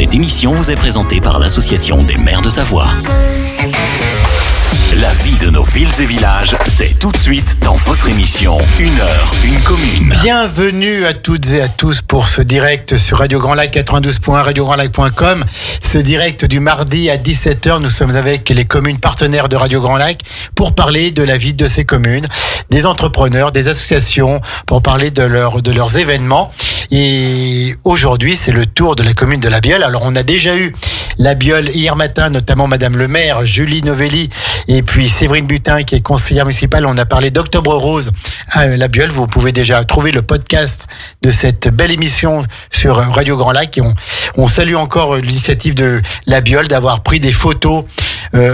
Cette émission vous est présentée par l'Association des maires de Savoie. La vie de nos villes et villages, c'est tout de suite dans votre émission 1 heure, une commune. Bienvenue à toutes et à tous pour ce direct sur Radio Grand Lac 92.1, radiograndlac.com. Ce direct du mardi à 17h, nous sommes avec les communes partenaires de Radio Grand Lac pour parler de la vie de ces communes, des entrepreneurs, des associations, pour parler de leurs événements. Et aujourd'hui, c'est le tour de la commune de La Bieule. Alors, on a déjà eu La Bieule hier matin, notamment Madame le maire, Julie Novelli, et puis Séverine Butin, qui est conseillère municipale. On a parlé d'Octobre Rose à La Bieule. Vous pouvez déjà trouver le podcast de cette belle émission sur Radio Grand Lac. Et on salue encore l'initiative de La Bieule d'avoir pris des photos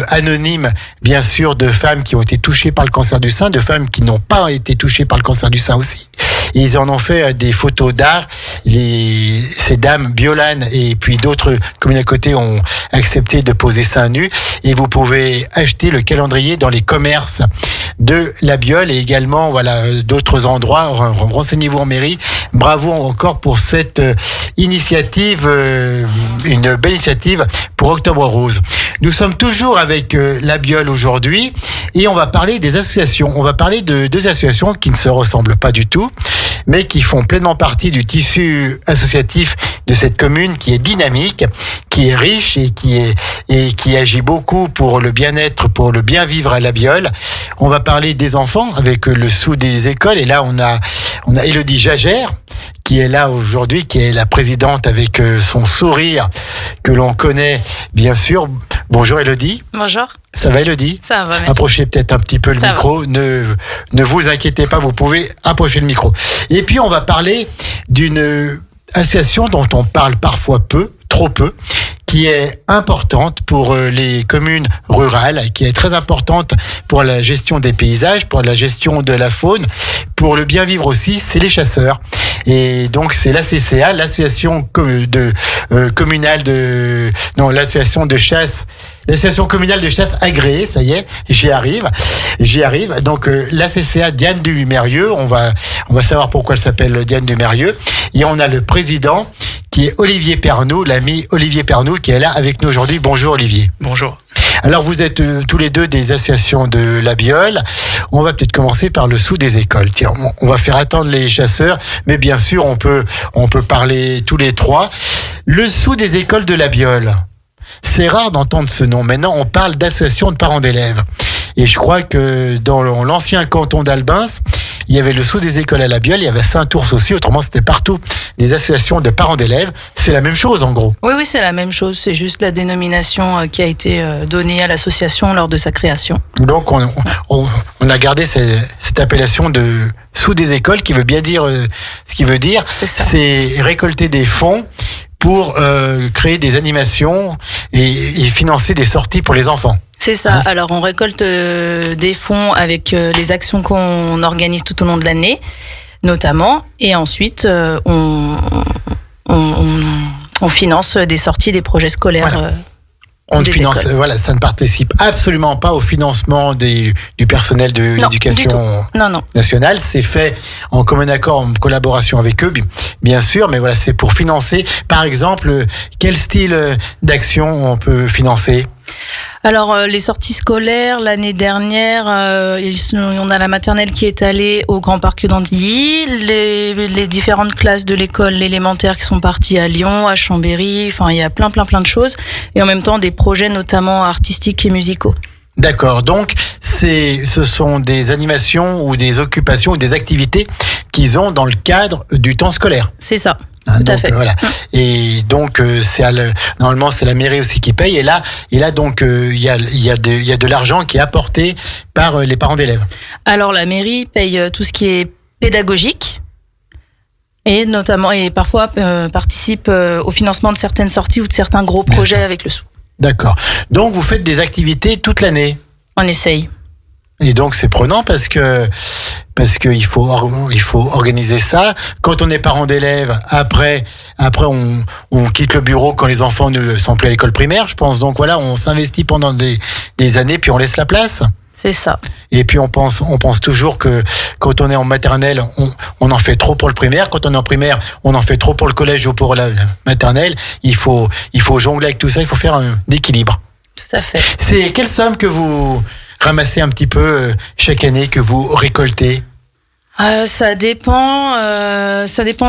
anonymes, bien sûr, de femmes qui ont été touchées par le cancer du sein, de femmes qui n'ont pas été touchées par le cancer du sein aussi. Et ils en ont fait des photos d'art. Ces dames, Biolane et puis d'autres communes à côté ont accepté de poser seins nus. Et vous pouvez acheter le calendrier dans les commerces de La Bieule et également d'autres endroits. Renseignez-vous en mairie. Bravo encore pour cette initiative, une belle initiative pour Octobre Rose. Nous sommes toujours avec La Bieule aujourd'hui et on va parler des associations. On va parler de deux associations qui ne se ressemblent pas du tout, mais qui font pleinement partie du tissu associatif de cette commune qui est dynamique, qui est riche et qui agit beaucoup pour le bien-être, pour le bien vivre à La Bieule. On va parler des enfants avec le sous des écoles et là on a Élodie Jagère qui est là aujourd'hui, qui est la présidente avec son sourire que l'on connaît bien sûr. Bonjour Élodie. Bonjour. Ça va Élodie ? Ça va, merci. Approchez peut-être un petit peu le micro, ne vous inquiétez pas, vous pouvez approcher le micro. Et puis on va parler d'une association dont on parle parfois peu, trop peu, qui est importante pour les communes rurales, qui est très importante pour la gestion des paysages, pour la gestion de la faune, pour le bien vivre aussi, c'est les chasseurs. Et donc c'est l'ACCA, l'association l'association de chasse, l'association communale de chasse agréée, ça y est, j'y arrive. Donc l'ACCA Diane du Mérieux, on va savoir pourquoi elle s'appelle Diane du Mérieux. Et on a le président qui est Olivier Pernoud, l'ami Olivier Pernoud qui est là avec nous aujourd'hui. Bonjour Olivier. Bonjour. Alors vous êtes tous les deux des associations de La Bieule. On va peut-être commencer par le sous des écoles. Tiens, on va faire attendre les chasseurs, mais bien sûr on peut parler tous les trois. Le sous des écoles de La Bieule. C'est rare d'entendre ce nom. Maintenant, on parle d'association de parents d'élèves. Et je crois que dans l'ancien canton d'Albins, il y avait le sous des écoles à La Bieule, il y avait Saint-Ours aussi, autrement c'était partout des associations de parents d'élèves. C'est la même chose en gros. Oui, c'est la même chose. C'est juste la dénomination qui a été donnée à l'association lors de sa création. Donc on a gardé cette appellation de sous des écoles qui veut bien dire ce qui veut dire. C'est récolter des fonds pour créer des animations et financer des sorties pour les enfants. C'est ça. Alors, on récolte des fonds avec les actions qu'on organise tout au long de l'année, notamment. Et ensuite, on finance des sorties, des projets scolaires. Voilà. On finance, ça ne participe absolument pas au financement du personnel de l'éducation nationale. C'est fait en commun accord, en collaboration avec eux, bien sûr, mais voilà, c'est pour financer. Par exemple, quel style d'action on peut financer ? Alors, les sorties scolaires, l'année dernière, on a la maternelle qui est allée au Grand Parc d'Andilly, les différentes classes de l'école élémentaire qui sont parties à Lyon, à Chambéry, enfin, il y a plein de choses. Et en même temps, des projets notamment artistiques et musicaux. D'accord, donc ce sont des animations ou des occupations ou des activités qu'ils ont dans le cadre du temps scolaire. C'est ça. Tout à fait. Voilà. Et donc normalement c'est la mairie aussi qui paye. Et là donc il y a de l'argent qui est apporté par les parents d'élèves. Alors la mairie paye tout ce qui est pédagogique et notamment et parfois participe au financement de certaines sorties ou de certains gros projets avec le sous. D'accord. Donc vous faites des activités toute l'année. On essaye. Et donc c'est prenant parce que il faut organiser ça. Quand on est parent d'élèves, après on quitte le bureau quand les enfants ne sont plus à l'école primaire, je pense. Donc voilà, on s'investit pendant des années puis on laisse la place. C'est ça. Et puis on pense toujours que quand on est en maternelle, on en fait trop pour le primaire. Quand on est en primaire, on en fait trop pour le collège ou pour la maternelle. Il faut jongler avec tout ça. Il faut faire un équilibre. Tout à fait. C'est quelle somme que vous ramassez un petit peu chaque année, que vous récoltez? Ça dépend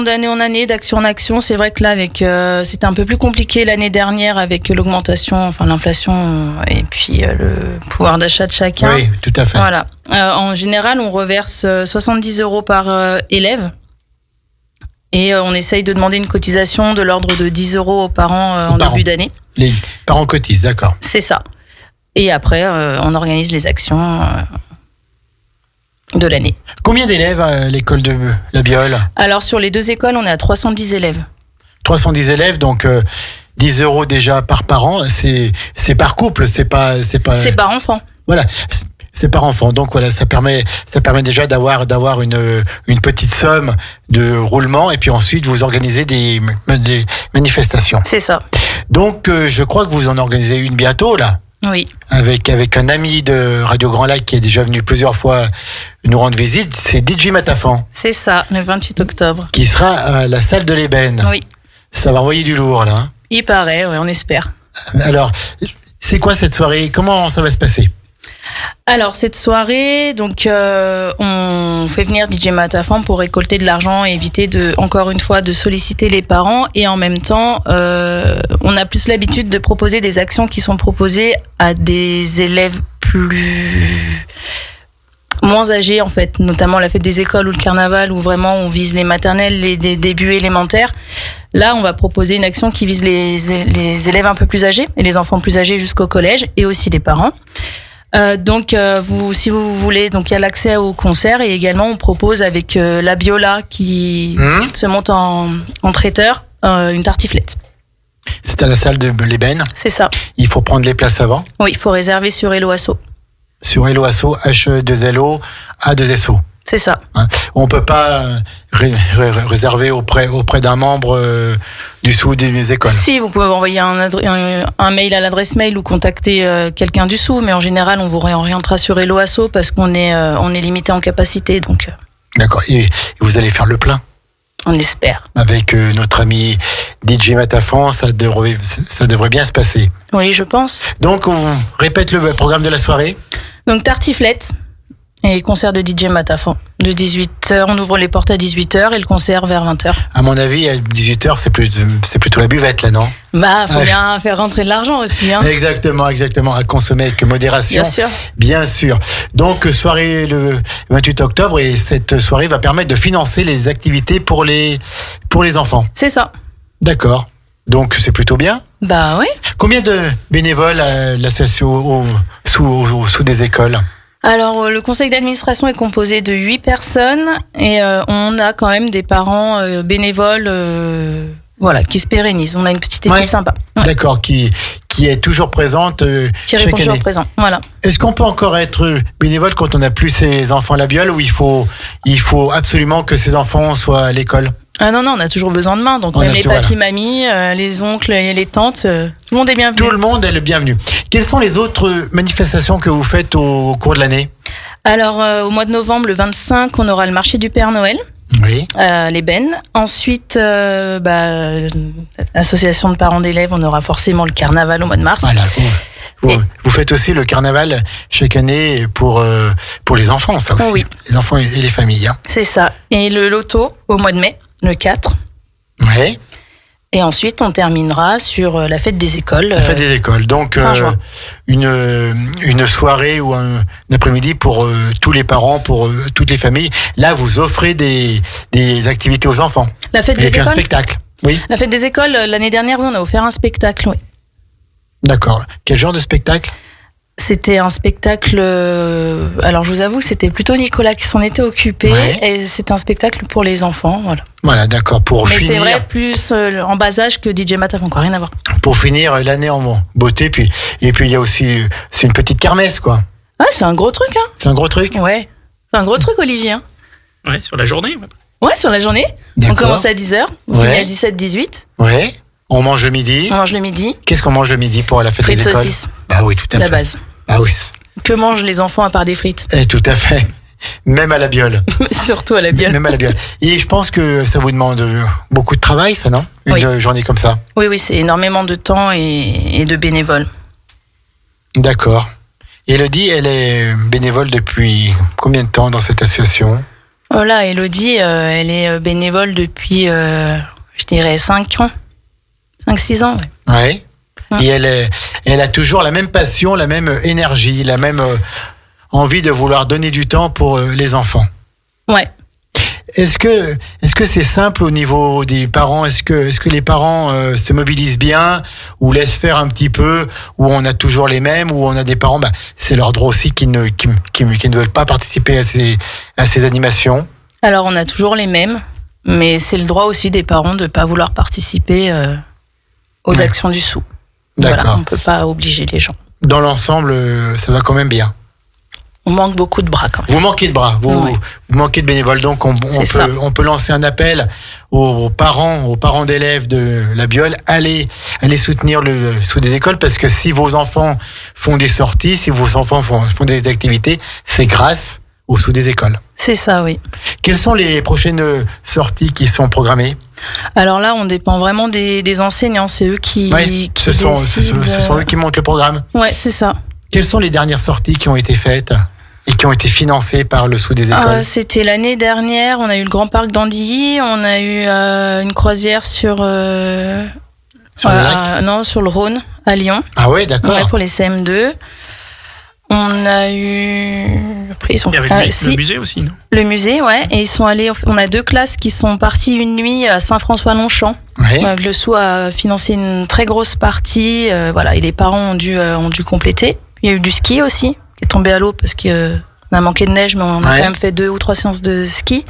d'année en année, d'action en action. C'est vrai que là, c'était un peu plus compliqué l'année dernière avec l'augmentation, enfin l'inflation et puis le pouvoir d'achat de chacun. Oui, tout à fait. Voilà. En général, on reverse 70 € par élève et on essaye de demander une cotisation de l'ordre de 10 € aux parents en début d'année. Les parents cotisent, d'accord. C'est ça. Et après, on organise les actions de l'année. Combien d'élèves à l'école de la Biole? Alors sur les 2 écoles, on est à 310 élèves. 310 élèves, donc 10 € déjà par parent. C'est par couple, c'est pas. C'est par enfant. Voilà, c'est par enfant. Donc voilà, ça permet déjà d'avoir une petite somme de roulement et puis ensuite vous organisez des manifestations. C'est ça. Donc je crois que vous en organisez une bientôt là. Oui. Avec un ami de Radio Grand Lac qui est déjà venu plusieurs fois nous rendre visite, c'est DJ Matafan. C'est ça, le 28 octobre. Qui sera à la salle de l'Ébène. Oui. Ça va envoyer du lourd là. Il paraît, oui, on espère. Alors, c'est quoi cette soirée? Comment ça va se passer? Alors cette soirée, donc on fait venir DJ Matafan pour récolter de l'argent et éviter encore une fois de solliciter les parents, et en même temps on a plus l'habitude de proposer des actions qui sont proposées à des élèves moins âgés en fait, notamment la fête des écoles ou le carnaval où vraiment on vise les maternelles, les débuts élémentaires. Là, on va proposer une action qui vise les élèves un peu plus âgés et les enfants plus âgés jusqu'au collège, et aussi les parents. Donc, si vous voulez, donc il y a l'accès au concert, et également on propose avec la Biola qui se monte en traiteur une tartiflette. C'est à la salle de l'Ébène. C'est ça. Il faut prendre les places avant. Oui, il faut réserver sur Hello Asso. Sur Hello Asso, H2LO, A2SO. C'est ça. Hein, on peut pas réserver auprès d'un membre du sous des écoles. Si, vous pouvez envoyer un mail à l'adresse mail ou contacter quelqu'un du sous, mais en général, on vous réorientera sur Hello Asso parce qu'on est limité en capacité. Donc. D'accord. Et vous allez faire le plein? On espère. Avec notre ami DJ Matafan, ça devrait bien se passer. Oui, je pense. Donc, on répète le programme de la soirée. Donc, tartiflette. Et concert de DJ Matafan. De 18h, on ouvre les portes à 18h et le concert vers 20h. À mon avis, à 18h, c'est plutôt la buvette, là, non? Faut bien faire rentrer de l'argent aussi. Hein. Exactement. À consommer avec modération. Bien sûr. Donc, soirée le 28 octobre, et cette soirée va permettre de financer les activités pour les enfants. C'est ça. D'accord. Donc, c'est plutôt bien. Bah oui. Combien de bénévoles à l'association sous des écoles? Alors, le conseil d'administration est composé de 8 personnes et on a quand même des parents bénévoles qui se pérennisent. On a une petite équipe sympa. Ouais. D'accord, qui est toujours présente qui répond toujours présent, voilà. Est-ce qu'on peut encore être bénévole quand on n'a plus ses enfants à la Biole, ou il faut absolument que ses enfants soient à l'école? Ah non, on a toujours besoin de main. Donc même les papis, mamies, les oncles et les tantes, tout le monde est bienvenu. Tout le monde est le bienvenu. Quelles sont les autres manifestations que vous faites au cours de l'année? Alors, au mois de novembre, le 25, on aura le marché du Père Noël. Oui. L'Ébène. Ensuite, association de parents d'élèves, on aura forcément le carnaval au mois de mars. Voilà. Vous faites aussi le carnaval chaque année pour les enfants, ça aussi. Oui. Les enfants et les familles. Hein. C'est ça. Et le loto au mois de mai, le 4. Oui. Et ensuite, on terminera sur la fête des écoles. La fête des écoles. Donc, une soirée ou un après-midi pour tous les parents, pour toutes les familles. Là, vous offrez des activités aux enfants. La fête des écoles. Un spectacle. Oui. La fête des écoles, l'année dernière, on a offert un spectacle, oui. D'accord. Quel genre de spectacle? C'était un spectacle. Alors, je vous avoue que c'était plutôt Nicolas qui s'en était occupé. Ouais. Et c'est un spectacle pour les enfants. Voilà, d'accord. Mais c'est vrai, plus en bas âge que DJ Matafan, encore rien à voir. Pour finir l'année en beauté. Et puis, il y a aussi c'est une petite kermesse, quoi. Ah, c'est un gros truc, hein. C'est un gros truc? Ouais. C'est un gros truc, Olivier. Hein. Ouais, sur la journée. Ouais, sur la journée. D'accord. On commence à 10h. On finit à 17-18. Ouais. On mange le midi. On mange le midi. Qu'est-ce qu'on mange le midi pour la fête des écoles? Frites saucisses. Bah oui, tout à fait. La base. Ah oui. Que mangent les enfants à part des frites? Tout à fait. Même à la biole. Surtout à la biole. Même à la biole. Et je pense que ça vous demande beaucoup de travail, ça, non? Une journée comme ça. Oui, c'est énormément de temps et de bénévoles. D'accord. Et Elodie, elle est bénévole depuis combien de temps dans cette association? Voilà, Elodie, elle est bénévole depuis, je dirais, 5 ans. 5-6 ans, ouais. Et elle a toujours la même passion, la même énergie, la même envie de vouloir donner du temps pour les enfants. Ouais. Est-ce que c'est simple au niveau des parents? Est-ce que les parents se mobilisent bien ou laissent faire un petit peu, ou on a toujours les mêmes, ou on a des parents, c'est leur droit aussi qui ne veulent pas participer à ces animations? Alors on a toujours les mêmes, mais c'est le droit aussi des parents de ne pas vouloir participer aux actions du sou. D'accord. Voilà, on ne peut pas obliger les gens. Dans l'ensemble, ça va quand même bien. On manque beaucoup de bras quand même. Vous manquez de bras, vous manquez de bénévoles, donc on peut lancer un appel aux parents d'élèves de la Biole, allez soutenir le sous des écoles, parce que si vos enfants font des sorties, si vos enfants font des activités, c'est grâce au sous des écoles. C'est ça, oui. Quelles sont les prochaines sorties qui sont programmées? Alors là, on dépend vraiment des enseignants, c'est eux qui ce sont eux qui montent le programme. Ouais, c'est ça. Quelles sont les dernières sorties qui ont été faites et qui ont été financées par le sous des écoles? C'était l'année dernière, on a eu le Grand Parc d'Andilly, on a eu une croisière sur le lac? Non, sur le Rhône, à Lyon. Ah ouais, d'accord. Ouais, pour les CM2. On a eu... Après, Il y avait le musée aussi, non? Le musée, ouais. Et ils sont allés... On a 2 classes qui sont parties une nuit à Saint-François-Longchamp. Ouais. Le sou a financé une très grosse partie. Voilà, et les parents ont dû compléter. Il y a eu du ski aussi, qui est tombé à l'eau parce qu'on a manqué de neige, mais on a quand même fait 2 ou 3 séances de ski.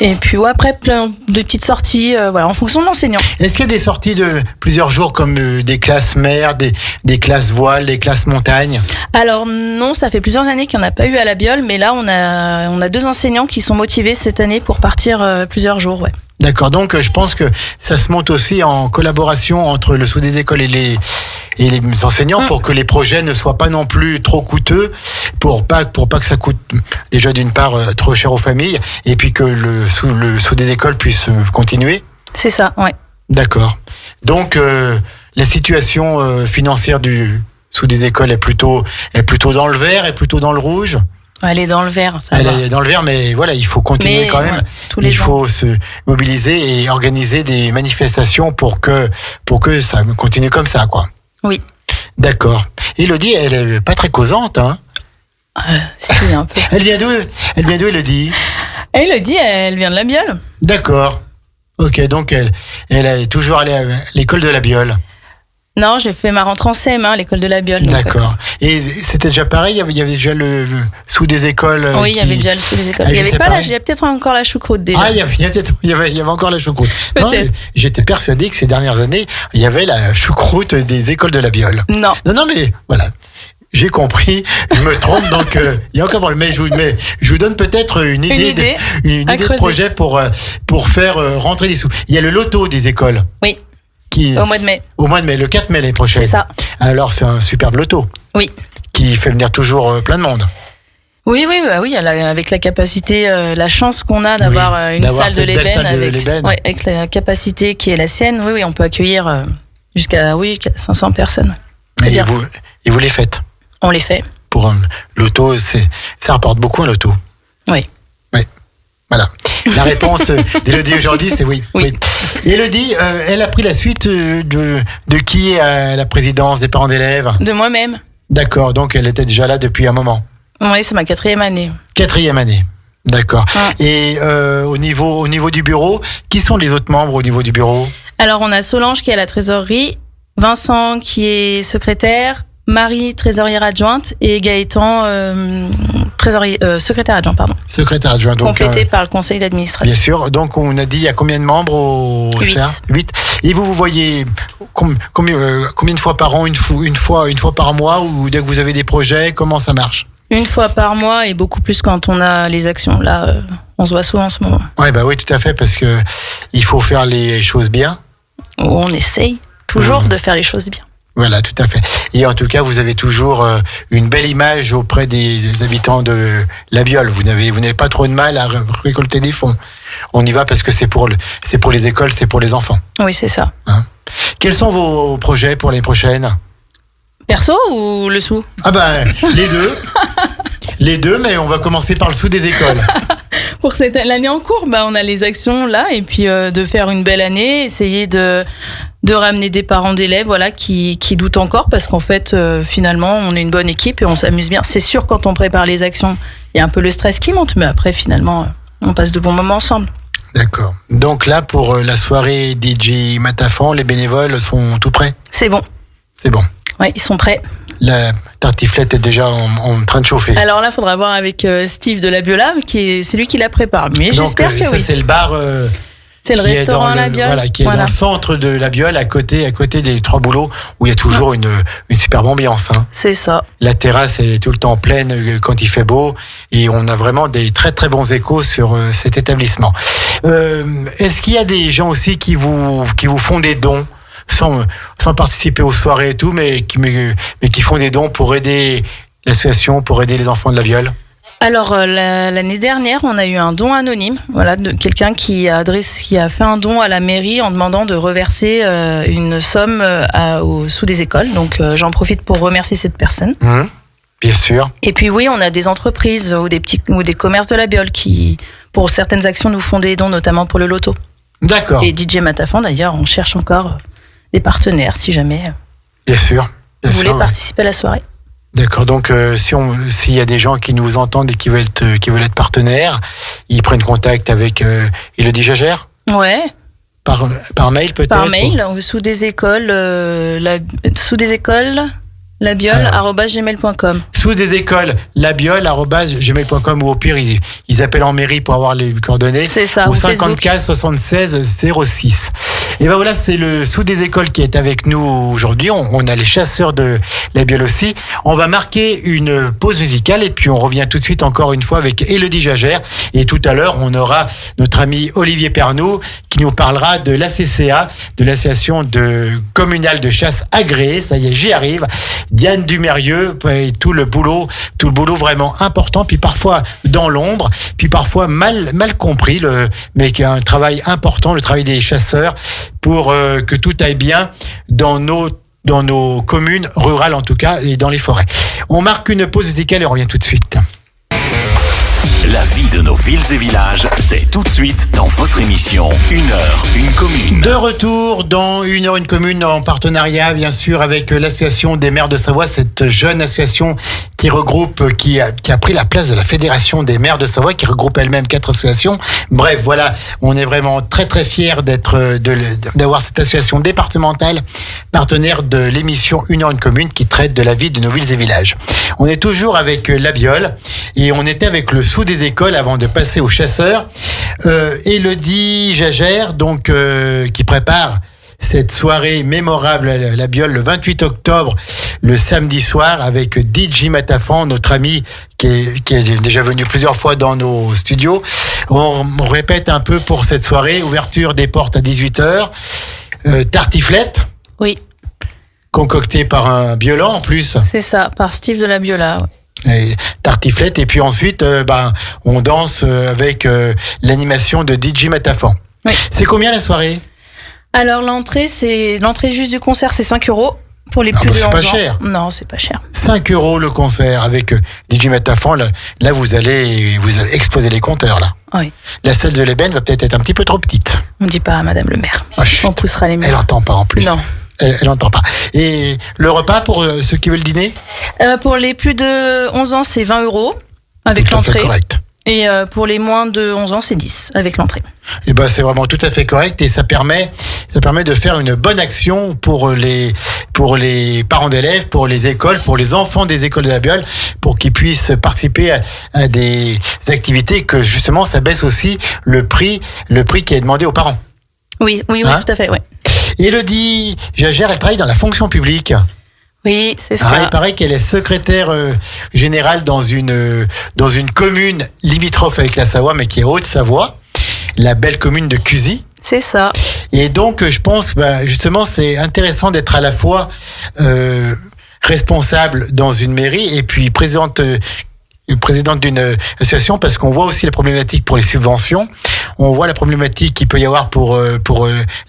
Et puis après, plein de petites sorties, en fonction de l'enseignant. Est-ce qu'il y a des sorties de plusieurs jours, comme des classes mer, des classes voile, des classes montagne? Alors non, ça fait plusieurs années qu'il n'y en a pas eu à la Biole, mais là on a 2 enseignants qui sont motivés cette année pour partir plusieurs jours, ouais. D'accord, donc je pense que ça se monte aussi en collaboration entre le sous des écoles et les enseignants pour que les projets ne soient pas non plus trop coûteux, pour pas que ça coûte déjà d'une part trop cher aux familles, et puis que le sous des écoles puisse continuer. C'est ça, ouais. D'accord. Donc la situation financière du sous des écoles est plutôt dans le vert, est plutôt dans le rouge. Elle est dans le vert, ça va. Elle est dans le vert, mais voilà, il faut continuer quand même. Il faut se mobiliser et organiser des manifestations pour que ça continue comme ça, quoi. Oui. D'accord. Elodie, elle est pas très causante, hein? Si, un peu. Elle vient d'où, Elodie? Elodie, elle vient de la Biole. D'accord. Ok, donc elle est toujours allée à l'école de la Biole. Non, j'ai fait ma rentrée en CM1 à l'école de la Biole. D'accord. Et c'était déjà pareil, il y avait déjà le sous des écoles. Oui, il y avait déjà le sous des écoles. Il y avait pas il y a peut-être encore la choucroute déjà. Ah, il y avait encore la choucroute. Non, j'étais persuadé que ces dernières années, il y avait la choucroute des écoles de la Biole. Non, mais voilà. J'ai compris, je me trompe, donc il y a encore problème. Mais je vous donne peut-être une idée de projet pour faire rentrer des sous. Il y a le loto des écoles. Oui. Au mois de mai. Au mois de mai, le 4 mai l'année prochaine. C'est ça. Alors c'est un superbe loto. Oui. Qui fait venir toujours plein de monde. Oui, avec la capacité, la chance qu'on a d'avoir une salle de l'ébène avec la capacité qui est la sienne. Oui, on peut accueillir jusqu'à 500 personnes. Et vous les faites? On les fait. Pour un loto, ça rapporte beaucoup un loto. Oui. Oui. Voilà. La réponse d'Elodie aujourd'hui, c'est oui. Elodie, elle a pris la suite de qui à la présidence des parents d'élèves? De moi-même. D'accord, donc elle était déjà là depuis un moment. Oui, c'est ma 4e année. 4e année, d'accord. Et au niveau du bureau, qui sont les autres membres au niveau du bureau? Alors, on a Solange qui est à la trésorerie, Vincent qui est secrétaire, Marie, trésorière adjointe, et Gaëtan, secrétaire adjoint, pardon. Secrétaire adjoint, donc. Complété par le conseil d'administration. Bien sûr. Donc, on a dit, il y a combien de membres au CA? 8. Et vous voyez combien de fois par an, une fois par mois, ou dès que vous avez des projets, comment ça marche? Une fois par mois, et beaucoup plus quand on a les actions. Là, on se voit souvent en ce moment. Ouais, oui, tout à fait, parce que il faut faire les choses bien. On essaye toujours de faire les choses bien. Voilà, tout à fait. Et en tout cas, vous avez toujours une belle image auprès des habitants de La Biole. Vous n'avez pas trop de mal à récolter des fonds. On y va parce que c'est pour les écoles, c'est pour les enfants. Oui, c'est ça. Hein. Quels sont vos projets pour les prochaines? Perso ou le sou? Ah ben, les deux. Les deux, mais on va commencer par le sou des écoles. Pour l'année en cours, on a les actions là, et puis de faire une belle année, essayer de ramener des parents d'élèves qui doutent encore, parce qu'en fait, finalement, on est une bonne équipe et on s'amuse bien. C'est sûr, quand on prépare les actions, il y a un peu le stress qui monte, mais après, finalement, on passe de bons moments ensemble. D'accord. Donc là, pour la soirée DJ Matafan, les bénévoles sont tout prêts? C'est bon. C'est bon. Oui, ils sont prêts. La tartiflette est déjà en train de chauffer. Alors là, il faudra voir avec Steve de La Biola, c'est lui qui la prépare. Mais j'espère que ça, oui. c'est le bar... c'est le restaurant La Biole. Voilà, qui est dans le centre de La Biole, à côté des Trois Bouleaux, où il y a toujours une superbe ambiance. Hein. C'est ça. La terrasse est tout le temps pleine quand il fait beau, et on a vraiment des très très bons échos sur cet établissement. Est-ce qu'il y a des gens aussi qui vous font des dons sans participer aux soirées et tout, mais qui font des dons pour aider l'association, pour aider les enfants de La Biole? Alors l'année dernière, on a eu un don anonyme, de quelqu'un qui a fait un don à la mairie en demandant de reverser une somme au sous des écoles. Donc j'en profite pour remercier cette personne. Bien sûr. Et puis oui, on a des entreprises ou des commerces de La Biole qui, pour certaines actions, nous font des dons, notamment pour le loto. D'accord. Et DJ Matafan, d'ailleurs, on cherche encore des partenaires, si jamais bien sûr, vous voulez participer à la soirée. D'accord, donc s'il y a des gens qui nous entendent et qui veulent être partenaires, ils prennent contact avec Élodie Jagère? Ouais. Par mail peut-être? Par mail, sous des écoles, labiole@gmail.com. Sous des écoles, labiole@gmail.com, ou au pire, ils appellent en mairie pour avoir les coordonnées. C'est ça. Au 54 76 06. Et ben voilà, c'est le sous des écoles qui est avec nous aujourd'hui. On a les chasseurs de La Biole aussi. On va marquer une pause musicale et puis on revient tout de suite encore une fois avec Élodie Jagère. Et tout à l'heure, on aura notre ami Olivier Pernoud qui nous parlera de l'ACCA, de l'association communale de chasse agréée. Ça y est, j'y arrive. Diane Dumérieux, et tout le boulot vraiment important, puis parfois dans l'ombre, puis parfois mal compris, mais qui a un travail important, le travail des chasseurs, pour que tout aille bien dans nos communes rurales en tout cas, et dans les forêts. On marque une pause musicale et on revient tout de suite. La vie de nos villes et villages, c'est tout de suite dans votre émission Une heure, une commune. De retour dans Une heure, une commune, en partenariat bien sûr avec l'association des maires de Savoie, cette jeune association qui a pris la place de la Fédération des maires de Savoie, qui regroupe elle-même 4 associations. Bref, voilà, on est vraiment très très fiers d'avoir cette association départementale partenaire de l'émission Une heure, une commune, qui traite de la vie de nos villes et villages. On est toujours avec La Biole et on était avec le sous des écoles avant de passer aux chasseurs. Élodie Jagère, donc qui prépare cette soirée mémorable à La Biole le 28 octobre, le samedi soir, avec DJ Matafan, notre ami qui est déjà venu plusieurs fois dans nos studios. On répète un peu pour cette soirée: ouverture des portes à 18h, tartiflette. Oui. Concoctée par un Biolan en plus. C'est ça, par Steve de La Biola. Et tartiflette, et puis ensuite on danse avec l'animation de DJ Matafan. Oui. C'est combien la soirée? Alors l'entrée juste du concert, c'est 5 € pour les plus de 11 ans. C'est pas cher. Non, c'est pas cher. 5 € le concert avec DJ Matafan. Là vous allez exploser les compteurs là. Oui. La salle de l'ébène va peut-être être un petit peu trop petite. On ne dit pas à Madame le maire. Oh, on poussera les murs. Elle entend pas en plus. Non. Elle n'entend pas. Et le repas pour ceux qui veulent dîner? Pour les plus de 11 ans, c'est 20 € avec l'entrée. Correct. Et pour les moins de 11 ans, c'est 10 avec l'entrée. Et c'est vraiment tout à fait correct, et ça permet de faire une bonne action pour les parents d'élèves, pour les écoles, pour les enfants des écoles de La Biole, pour qu'ils puissent participer à des activités, que justement ça baisse aussi le prix qui est demandé aux parents. Oui, tout à fait, ouais. Élodie Jagère, elle travaille dans la fonction publique. Oui, c'est ça. Il paraît qu'elle est secrétaire générale dans une commune limitrophe avec la Savoie, mais qui est Haute-Savoie, la belle commune de Cuzy. C'est ça. Et donc, je pense, justement, c'est intéressant d'être à la fois responsable dans une mairie et puis présidente d'une association, parce qu'on voit aussi la problématique pour les subventions. On voit la problématique qu'il peut y avoir pour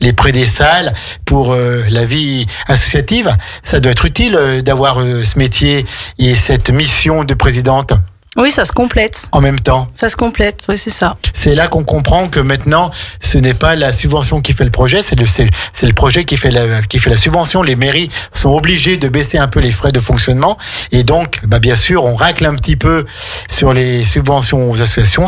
les prêts des salles, pour la vie associative. Ça doit être utile d'avoir ce métier et cette mission de présidente. Oui, ça se complète. En même temps. Ça se complète, oui, c'est ça. C'est là qu'on comprend que maintenant, ce n'est pas la subvention qui fait le projet, c'est le projet qui fait la subvention. Les mairies sont obligées de baisser un peu les frais de fonctionnement. Et donc, bien sûr, on racle un petit peu sur les subventions aux associations.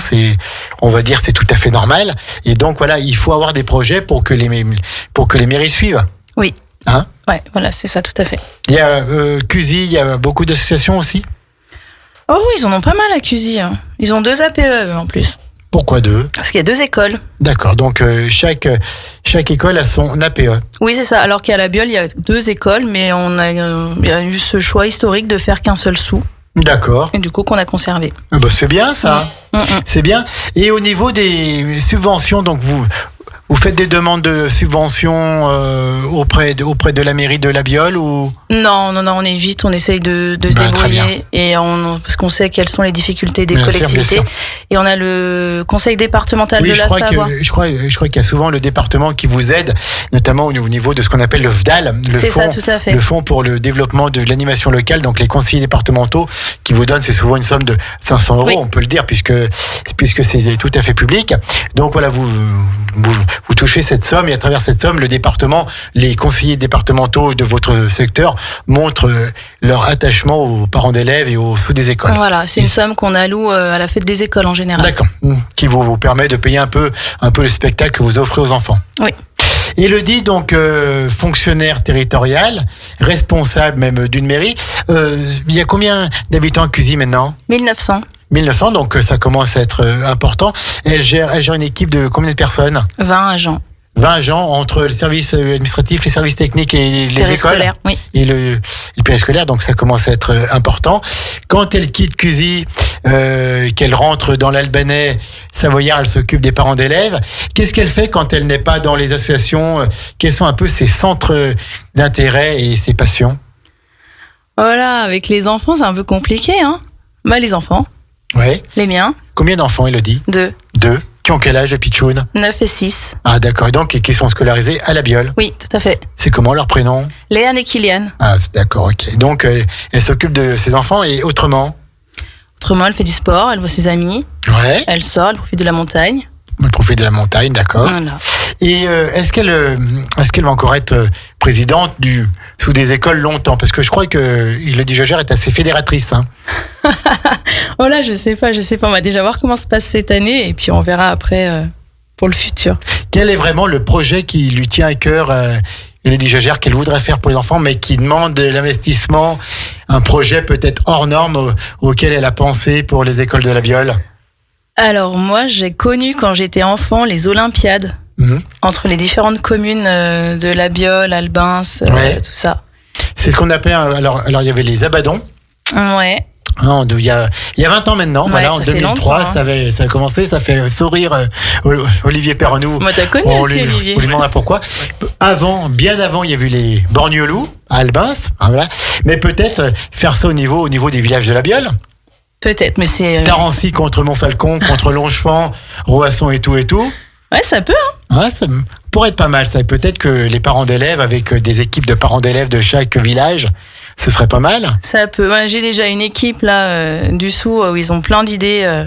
On va dire, c'est tout à fait normal. Et donc, voilà, il faut avoir des projets pour que les mairies suivent. Oui. Hein? Ouais, voilà, c'est ça, tout à fait. Il y a CUSI, il y a beaucoup d'associations aussi? Oh oui, ils en ont pas mal à CUSI. Hein. Ils ont 2 APE en plus. Pourquoi 2? Parce qu'il y a 2 écoles. D'accord, donc chaque école a son APE. Oui, c'est ça. Alors qu'à la Biole, il y a 2 écoles, mais il y a eu ce choix historique de faire qu'un seul sou. D'accord. Et du coup, qu'on a conservé. C'est bien ça. C'est bien. Et au niveau des subventions, donc vous faites des demandes de subventions auprès de la mairie de la Biole ou? Non, on évite, on essaye de se débrouiller parce qu'on sait quelles sont les difficultés des collectivités. Sûr. Et on a le conseil départemental de la Savoie. Je crois qu'il y a souvent le département qui vous aide, notamment au niveau de ce qu'on appelle le FDAL, le fonds pour le développement de l'animation locale. Donc les conseillers départementaux qui vous donnent, c'est souvent une somme de 500 €, on peut le dire, puisque c'est tout à fait public. Donc voilà, vous touchez cette somme, et à travers cette somme, le département, les conseillers départementaux de votre secteur montrent leur attachement aux parents d'élèves et aux sous des écoles. Voilà, c'est une somme qu'on alloue à la fête des écoles en général. D'accord, qui vous permet de payer un peu le spectacle que vous offrez aux enfants. Oui. Élodie, donc fonctionnaire territorial, responsable même d'une mairie. Il y a combien d'habitants à CUSI maintenant? 1900, donc ça commence à être important. Elle gère une équipe de combien de personnes? 20 agents. 20 agents entre le service administratif, les services techniques et les écoles. Oui. Et le périscolaire, donc ça commence à être important. Quand elle quitte CUSI, qu'elle rentre dans l'Albanais savoyard, elle s'occupe des parents d'élèves. Qu'est-ce qu'elle fait quand elle n'est pas dans les associations? Quels sont un peu ses centres d'intérêt et ses passions? Voilà, avec les enfants, c'est un peu compliqué, hein. Les enfants. Ouais. Les miens. Combien d'enfants, Élodie? 2. Qui ont quel âge, le pitchoun? 9 et 6. Ah d'accord, et donc qui sont scolarisés à la Biole? Oui, tout à fait. C'est comment leur prénom? Léane et Kylian. Ah d'accord, ok. Donc elle s'occupe de ses enfants, et autrement? Autrement, elle fait du sport, elle voit ses amis. Ouais. Elle sort, elle profite de la montagne. Elle profite de la montagne, d'accord. Voilà. Et est-ce qu'elle va encore être présidente sous des écoles longtemps? Parce que je crois que Élodie Jaugère est assez fédératrice. Hein. Oh là, je sais pas. On va déjà voir comment se passe cette année et puis on verra après pour le futur. Quel est vraiment le projet qui lui tient à cœur, Élodie Jaugère, qu'elle voudrait faire pour les enfants, mais qui demande de l'investissement, un projet peut-être hors norme auquel elle a pensé pour les écoles de la Biole? Alors moi, j'ai connu quand j'étais enfant les Olympiades entre les différentes communes de la Biole, Albins, tout ça. C'est ce qu'on appelait, alors il y avait les Abadons. Ouais. Non, il y a 20 ans maintenant, en 2003, ça a commencé, ça fait sourire Olivier Perrenou. Moi, t'as connu aussi, Olivier. On lui demandera pourquoi. Bien avant, il y a eu les Borgneloux à Albins, voilà. Mais peut-être faire ça au niveau des villages de la Biole. Peut-être, mais c'est... Tarancy contre Montfalcon, contre Longefang, Roasson et tout. Ouais, ça peut, hein. Ouais, ça pourrait être pas mal, ça. Peut-être que les parents d'élèves, avec des équipes de parents d'élèves de chaque village, ce serait pas mal. Ça peut. Ouais, j'ai déjà une équipe, là, du Sou, où ils ont plein d'idées.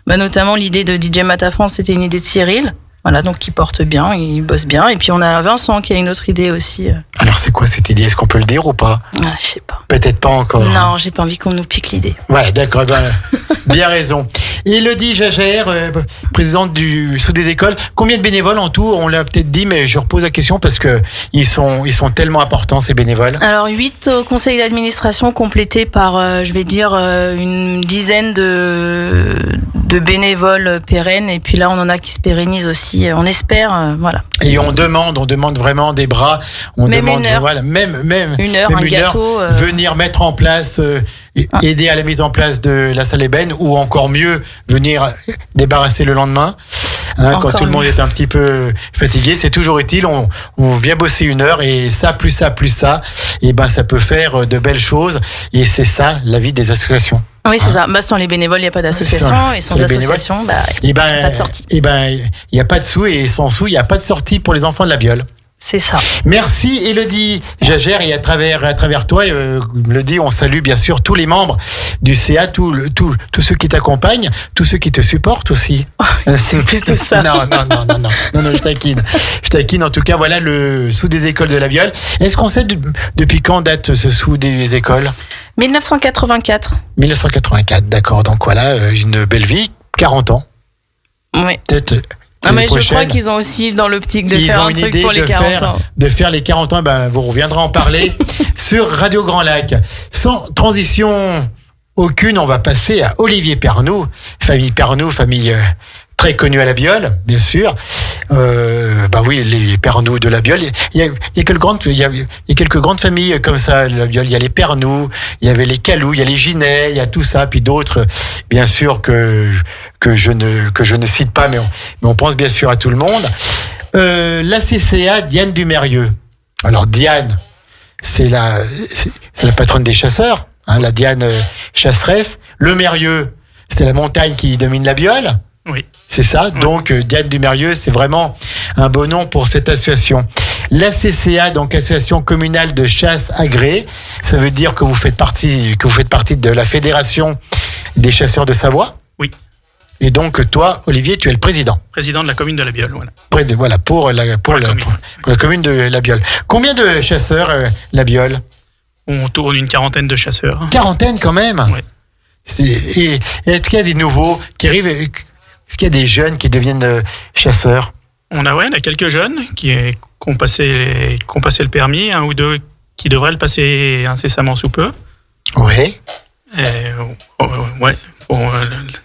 Notamment, l'idée de DJ Matafrance, c'était une idée de Cyril. Voilà, donc il porte bien, il bosse bien. Et puis on a Vincent qui a une autre idée aussi. Alors c'est quoi cette idée? Est-ce qu'on peut le dire ou pas? Je sais pas. Peut-être pas encore. Non, j'ai pas envie qu'on nous pique l'idée. Voilà, d'accord, bien raison. Élodie Jaugère, présidente du Sous des écoles. Combien de bénévoles en tout? On l'a peut-être dit, mais je repose la question parce que ils sont tellement importants, ces bénévoles. Alors 8 au conseil d'administration, complétés par, une dizaine de bénévoles pérennes. Et puis là, on en a qui se pérennisent aussi. On espère, voilà. Et on demande vraiment des bras. Même une heure. Voilà, même une heure, un gâteau. Venir mettre en place, aider à la mise en place de la salle ébène, ou encore mieux, venir débarrasser le lendemain. Quand tout le monde est un petit peu fatigué, c'est toujours utile. On vient bosser 1 heure et ça, plus ça, et ben ça peut faire de belles choses. Et c'est ça la vie des associations. Oui, c'est ça. Sans les bénévoles, il n'y a pas d'association. Et sans l'association, il n'y a pas de sortie. Et il n'y a pas de sous. Et sans sous, il n'y a pas de sortie pour les enfants de la Biole. C'est ça. Merci Élodie Jagère, et à travers toi, Élodie, on salue bien sûr tous les membres du CA, tous ceux qui t'accompagnent, tous ceux qui te supportent aussi. C'est plutôt ça. Non, je taquine. En tout cas, voilà le sou des écoles de la Biole. Est-ce qu'on sait depuis quand date ce sou des écoles ? 1984. 1984, d'accord. Donc voilà, une belle vie, 40 ans. Oui. Peut-être. Mais je crois qu'ils ont aussi dans l'optique de faire un truc pour les 40 ans. De faire les 40 ans, vous reviendrez en parler sur Radio Grand Lac. Sans transition aucune, on va passer à Olivier Pernoud. Famille très connue à la Biole, bien sûr. Oui, les Pernoud de la Biole. Il y a quelques grandes familles comme ça, la Biole. Il y a les Pernoud, il y avait les Calou, il y a les Ginet, il y a tout ça, puis d'autres, bien sûr, que je ne cite pas, mais on pense bien sûr à tout le monde. La CCA, Diane Dumérieux. Alors, Diane, c'est la patronne des chasseurs, la Diane chasseresse. Le Mérieux, c'est la montagne qui domine la Biole. Oui. C'est ça. Oui. Donc, Diane Dumérieux, c'est vraiment un beau nom pour cette association. La CCA, donc association communale de chasse agréée, ça veut dire que vous faites partie de la Fédération des chasseurs de Savoie. Oui. Et donc, toi, Olivier, tu es le président. Président de la commune de la Biole, voilà. Voilà, pour la commune de la Biole. Combien de chasseurs, la Biole ? On tourne une 40aine de chasseurs. 40aine quand même ? Oui. Et est-ce qu'il y a des nouveaux qui arrivent ? Est-ce qu'il y a des jeunes qui deviennent chasseurs ? On a quelques jeunes qui ont passé le permis, 1 ou 2 qui devraient le passer incessamment sous peu. Oui.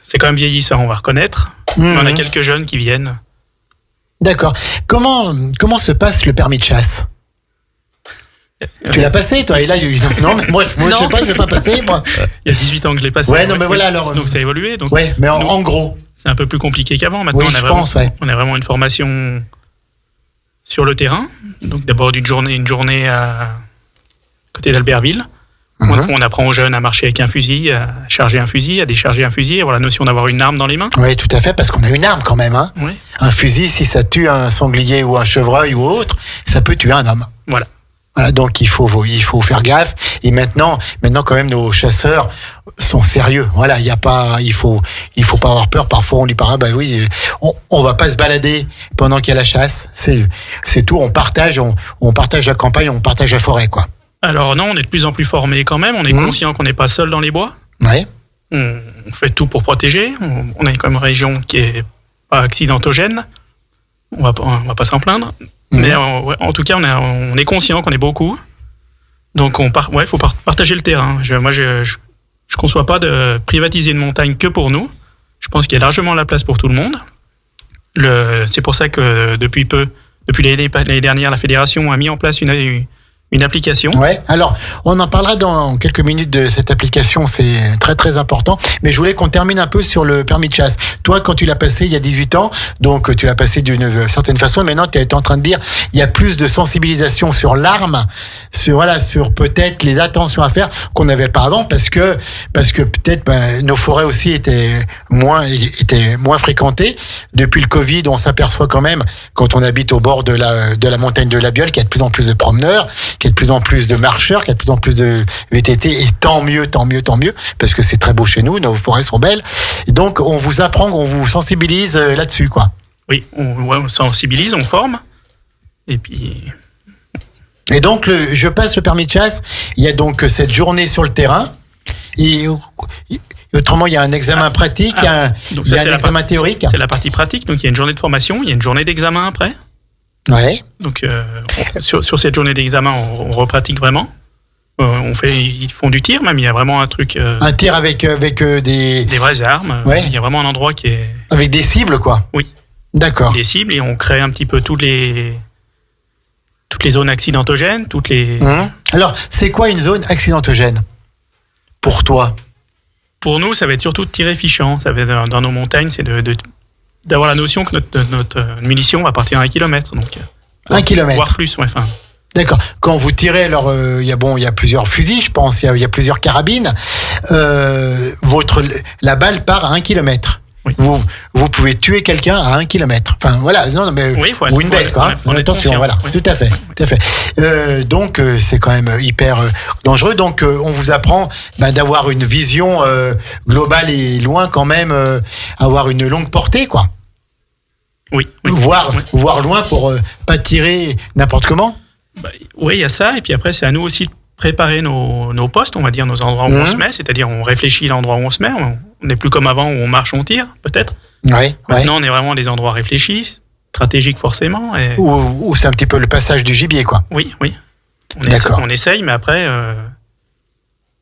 C'est quand même vieillissant, on va reconnaître. Mais on a quelques jeunes qui viennent. D'accord. Comment se passe le permis de chasse ? Tu l'as passé, toi ? Et là, non, mais moi je sais pas, je vais pas passer, moi. Il y a 18 ans que je l'ai passé. Ouais, non, mais voilà, alors. Donc ça a évolué. Donc, ouais, mais en gros. C'est un peu plus compliqué qu'avant. Maintenant, on a vraiment une formation sur le terrain. Donc d'abord une journée à côté d'Albertville. On apprend aux jeunes à marcher avec un fusil, à charger un fusil, à décharger un fusil, avoir la notion d'avoir une arme dans les mains. Oui, tout à fait, parce qu'on a une arme quand même. Oui. Un fusil, si ça tue un sanglier ou un chevreuil ou autre, ça peut tuer un homme. Voilà, donc il faut faire gaffe. Et maintenant quand même nos chasseurs sont sérieux. Voilà, il faut pas avoir peur. Parfois on lui parle, on va pas se balader pendant qu'il y a la chasse. C'est tout. On partage la campagne, on partage la forêt, quoi. Alors non, on est de plus en plus formés quand même. On est conscient qu'on n'est pas seul dans les bois. Ouais. On fait tout pour protéger. On a quand même une région qui est pas accidentogène. On va pas s'en plaindre. Mais en tout cas, on est conscient qu'on est beaucoup. Donc, il faut partager le terrain. Je conçois pas de privatiser une montagne que pour nous. Je pense qu'il y a largement la place pour tout le monde. C'est pour ça que depuis l'année dernière, la fédération a mis en place une application. Ouais. Alors, on en parlera dans quelques minutes de cette application, c'est très très important. Mais je voulais qu'on termine un peu sur le permis de chasse. Toi, quand tu l'as passé il y a 18 ans, donc tu l'as passé d'une certaine façon. Maintenant, tu es en train de dire, il y a plus de sensibilisation sur l'arme, sur peut-être les attentions à faire qu'on n'avait pas avant, parce que peut-être nos forêts aussi étaient moins fréquentées. Depuis le Covid, on s'aperçoit quand même, quand on habite au bord de la montagne de la Biole, qu'il y a de plus en plus de promeneurs, qu'il y a de plus en plus de marcheurs, qu'il y a de plus en plus de VTT, et tant mieux, parce que c'est très beau chez nous, nos forêts sont belles. Et donc, on vous apprend, on vous sensibilise là-dessus, quoi. Oui, on sensibilise, on forme, et puis... Et donc, je passe le permis de chasse, il y a donc cette journée sur le terrain, et autrement, il y a un examen pratique, il y a un examen théorique. C'est la partie pratique, donc il y a une journée de formation, il y a une journée d'examen après. Ouais. Donc sur cette journée d'examen, on repratique vraiment. Ils font du tir même. Il y a vraiment un truc. Un tir avec des vraies armes. Ouais. Il y a vraiment un endroit qui est. Avec des cibles, quoi. Oui. D'accord. Des cibles, et on crée un petit peu toutes les zones accidentogènes, toutes les. Alors, c'est quoi une zone accidentogène pour toi? Pour nous, ça va être surtout de tirer fichant. Ça va être dans nos montagnes, c'est de d'avoir la notion que notre munition va partir à 1 kilomètre. Donc, 1 kilomètre. Voire plus, ouais. Enfin, D'accord. Quand vous tirez, alors il y a plusieurs fusils, je pense, il y a plusieurs carabines. La balle part à 1 kilomètre. Oui. Vous pouvez tuer quelqu'un à 1 kilomètre. Enfin voilà, non, mais oui, ou une bête, quoi. Attention, voilà, oui. tout à fait. Donc c'est quand même hyper dangereux. Donc on vous apprend d'avoir une vision globale et loin quand même, avoir une longue portée, quoi. Oui. Voir loin pour pas tirer n'importe comment. Oui, il y a ça. Et puis après, c'est à nous aussi de préparer nos postes, on va dire, nos endroits où on se met. C'est-à-dire, on réfléchit l'endroit où on se met. On n'est plus comme avant où on marche, on tire, peut-être. Maintenant, on est vraiment à des endroits réfléchis, stratégiques forcément. Et... Ou c'est un petit peu le passage du gibier, quoi. Oui. On essaye, mais après,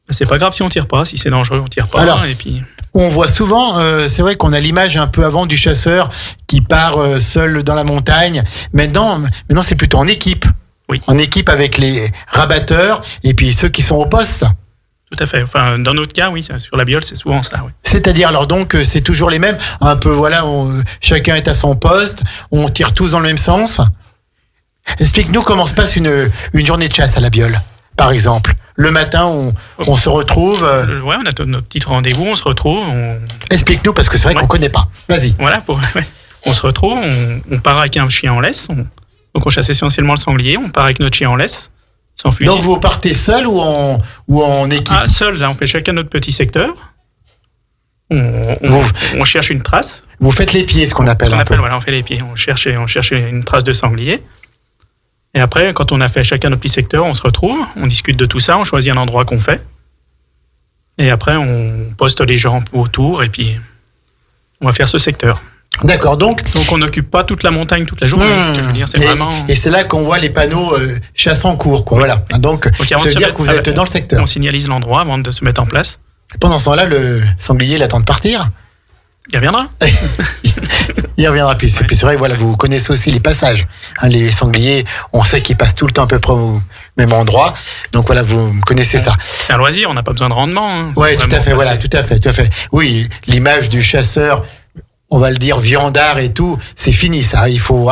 c'est pas grave si on tire pas. Si c'est dangereux, on tire pas. Alors, et puis... On voit souvent, c'est vrai qu'on a l'image un peu avant du chasseur qui part seul dans la montagne. Maintenant c'est plutôt en équipe. Oui. En équipe avec les rabatteurs et puis ceux qui sont au poste. Tout à fait. Enfin, dans notre cas, oui, sur la biole, c'est souvent ça. Oui. C'est-à-dire, alors donc, c'est toujours les mêmes. Un peu, voilà, chacun est à son poste. On tire tous dans le même sens. Explique-nous comment se passe une journée de chasse à la biole, par exemple. Le matin, on se retrouve. Ouais, on a notre petit rendez-vous, on se retrouve. Explique-nous parce que c'est vrai qu'on connaît pas. Vas-y. Voilà, on se retrouve, on part avec un chien en laisse. Donc on chasse essentiellement le sanglier. On part avec notre chien en laisse, sans fusil. Donc vous partez seul ou en équipe? Seul. Là, on fait chacun notre petit secteur. On cherche une trace. Vous faites les pieds, ce qu'on appelle. Voilà, on fait les pieds. On cherche une trace de sanglier. Et après, quand on a fait chacun notre petit secteur, on se retrouve, on discute de tout ça, on choisit un endroit qu'on fait. Et après, on poste les gens autour et puis on va faire ce secteur. D'accord, donc on n'occupe pas toute la montagne toute la journée. Ce que je veux dire, c'est vraiment... Et c'est là qu'on voit les panneaux chasse en cours, quoi. Voilà. Donc ça veut dire que vous êtes dans le secteur. On signalise l'endroit avant de se mettre en place. Pendant ce temps-là, le sanglier il attend de partir. Il reviendra. Il reviendra. Puis c'est vrai, voilà, vous connaissez aussi les passages. Les sangliers, on sait qu'ils passent tout le temps à peu près au même endroit. Donc voilà, vous connaissez ça. C'est un loisir, on n'a pas besoin de rendement. Oui, tout à fait. Voilà, tout à fait. Oui, l'image du chasseur, on va le dire viandard et tout, c'est fini ça. Il faut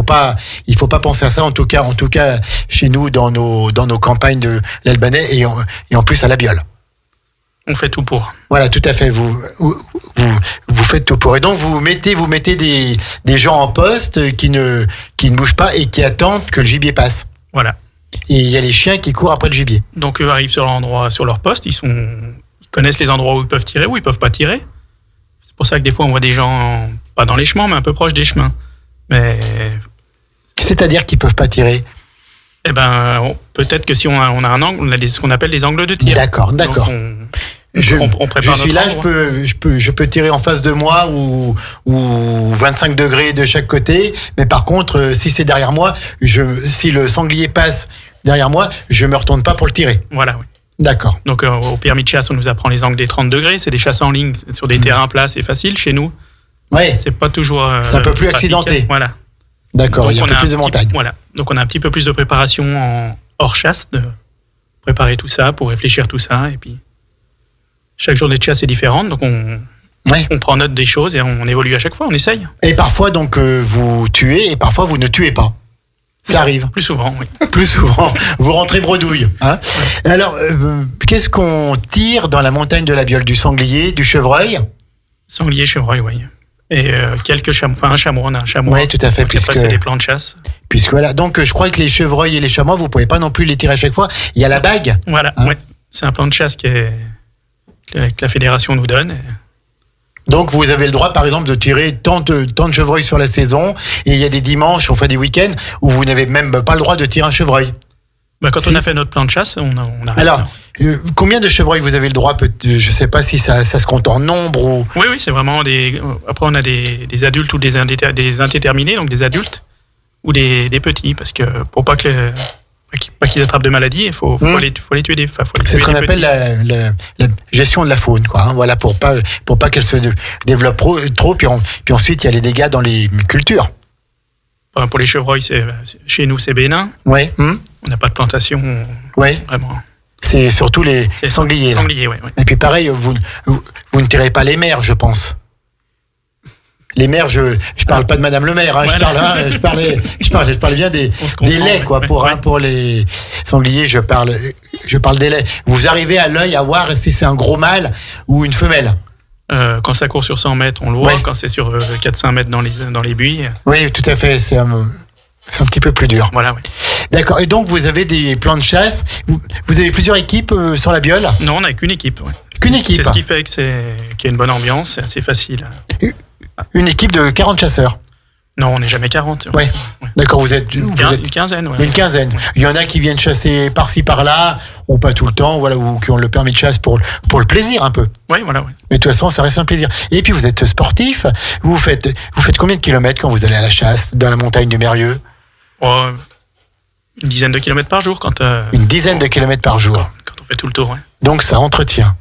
pas penser à ça. En tout cas, chez nous dans nos campagnes de l'Albanais et en plus à la biole. On fait tout pour. Voilà, tout à fait. Vous faites tout pour. Et donc vous mettez des gens en poste qui ne bougent pas et qui attendent que le gibier passe. Voilà. Et il y a les chiens qui courent après le gibier. Donc eux arrivent sur leur poste. Ils connaissent les endroits où ils peuvent tirer, où ils peuvent pas tirer. C'est pour ça que des fois on voit des gens pas dans les chemins, mais un peu proches des chemins. Mais c'est-à-dire qu'ils peuvent pas tirer. Eh ben, peut-être que si on a un angle, on a ce qu'on appelle les angles de tir. D'accord. Donc on prépare je suis là, je peux tirer en face de moi ou 25 degrés de chaque côté. Mais par contre, si c'est derrière moi, si le sanglier passe derrière moi, je me retourne pas pour le tirer. Voilà, oui. D'accord. Donc au permis de chasse, on nous apprend les angles des 30 degrés. C'est des chasses en ligne sur des terrains plats, c'est facile chez nous. Ouais. C'est pas toujours. C'est un peu plus accidenté. Voilà. D'accord, il y a un peu plus de montagne. Voilà. Donc on a un petit peu plus de préparation hors chasse, de préparer tout ça, pour réfléchir tout ça. Et puis chaque journée de chasse est différente, donc on prend note des choses et on évolue à chaque fois, on essaye. Et parfois donc vous tuez et parfois vous ne tuez pas. Ça arrive. Plus souvent, oui. Plus souvent. Vous rentrez bredouille. Hein. Alors, qu'est-ce qu'on tire dans la montagne de la Biole? Du sanglier, du chevreuil? Sanglier, chevreuil, oui. Et quelques chamois, enfin un chamois, on a un chamois. Oui, tout à fait. Après, c'est des plans de chasse. Puisque voilà, donc je crois que les chevreuils et les chamois, vous pouvez pas non plus les tirer à chaque fois. Il y a la bague. Voilà, hein? Ouais. C'est un plan de chasse que la fédération nous donne. Donc vous avez le droit, par exemple, de tirer tant de chevreuils sur la saison, et il y a des dimanches, on fait des week-ends, où vous n'avez même pas le droit de tirer un chevreuil. Quand on a fait notre plan de chasse, on arrête. Alors, combien de chevreuils vous avez le droit? Je sais pas si ça se compte en nombre ou... Oui, c'est vraiment des... Après, on a des adultes ou des indéterminés, donc des adultes, ou des petits, parce que pour pas qu'ils attrapent de maladies, il faut les tuer. C'est ce qu'on appelle la gestion de la faune, quoi. Hein, voilà, pour pas qu'elle se développe trop, puis ensuite il y a les dégâts dans les cultures. Pour les chevreuils, chez nous, c'est bénin. Ouais. On n'a pas de plantation. Ouais. Vraiment. C'est surtout les sangliers. Sangliers, oui. Et puis pareil, vous ne tirez pas les mères, je pense. Les maires, je parle pas de Madame le maire, hein, Voilà. je parlais bien des laits, quoi. Pour les sangliers, je parle des laits. Vous arrivez à l'œil à voir si c'est un gros mâle ou une femelle. Quand ça court sur 100 mètres, on le voit. Ouais. Quand c'est sur 4-5 mètres dans les buis, Oui, tout à fait. C'est un petit peu plus dur. voilà, oui. D'accord. Et donc, vous avez des plans de chasse. Vous avez plusieurs équipes sur la Biole? Non, on n'a qu'une équipe. Ouais. Qu'une équipe. C'est ce qui fait qu'il y a une bonne ambiance, c'est assez facile. Une équipe de 40 chasseurs. Non, on n'est jamais 40. Ouais. D'accord, vous êtes Une quinzaine, ouais. une quinzaine. Ouais. Il y en a qui viennent chasser par-ci par-là, ou pas tout le temps, voilà, ou qui ont le permis de chasse pour le plaisir un peu. Oui, voilà, oui. Mais de toute façon, ça reste un plaisir. Et puis vous êtes sportif. Vous faites combien de kilomètres quand vous allez à la chasse dans la montagne du Mérieux? Oh, une dizaine de kilomètres par jour Une dizaine de kilomètres par jour. quand on fait tout le tour. Ouais. Donc ça entretient.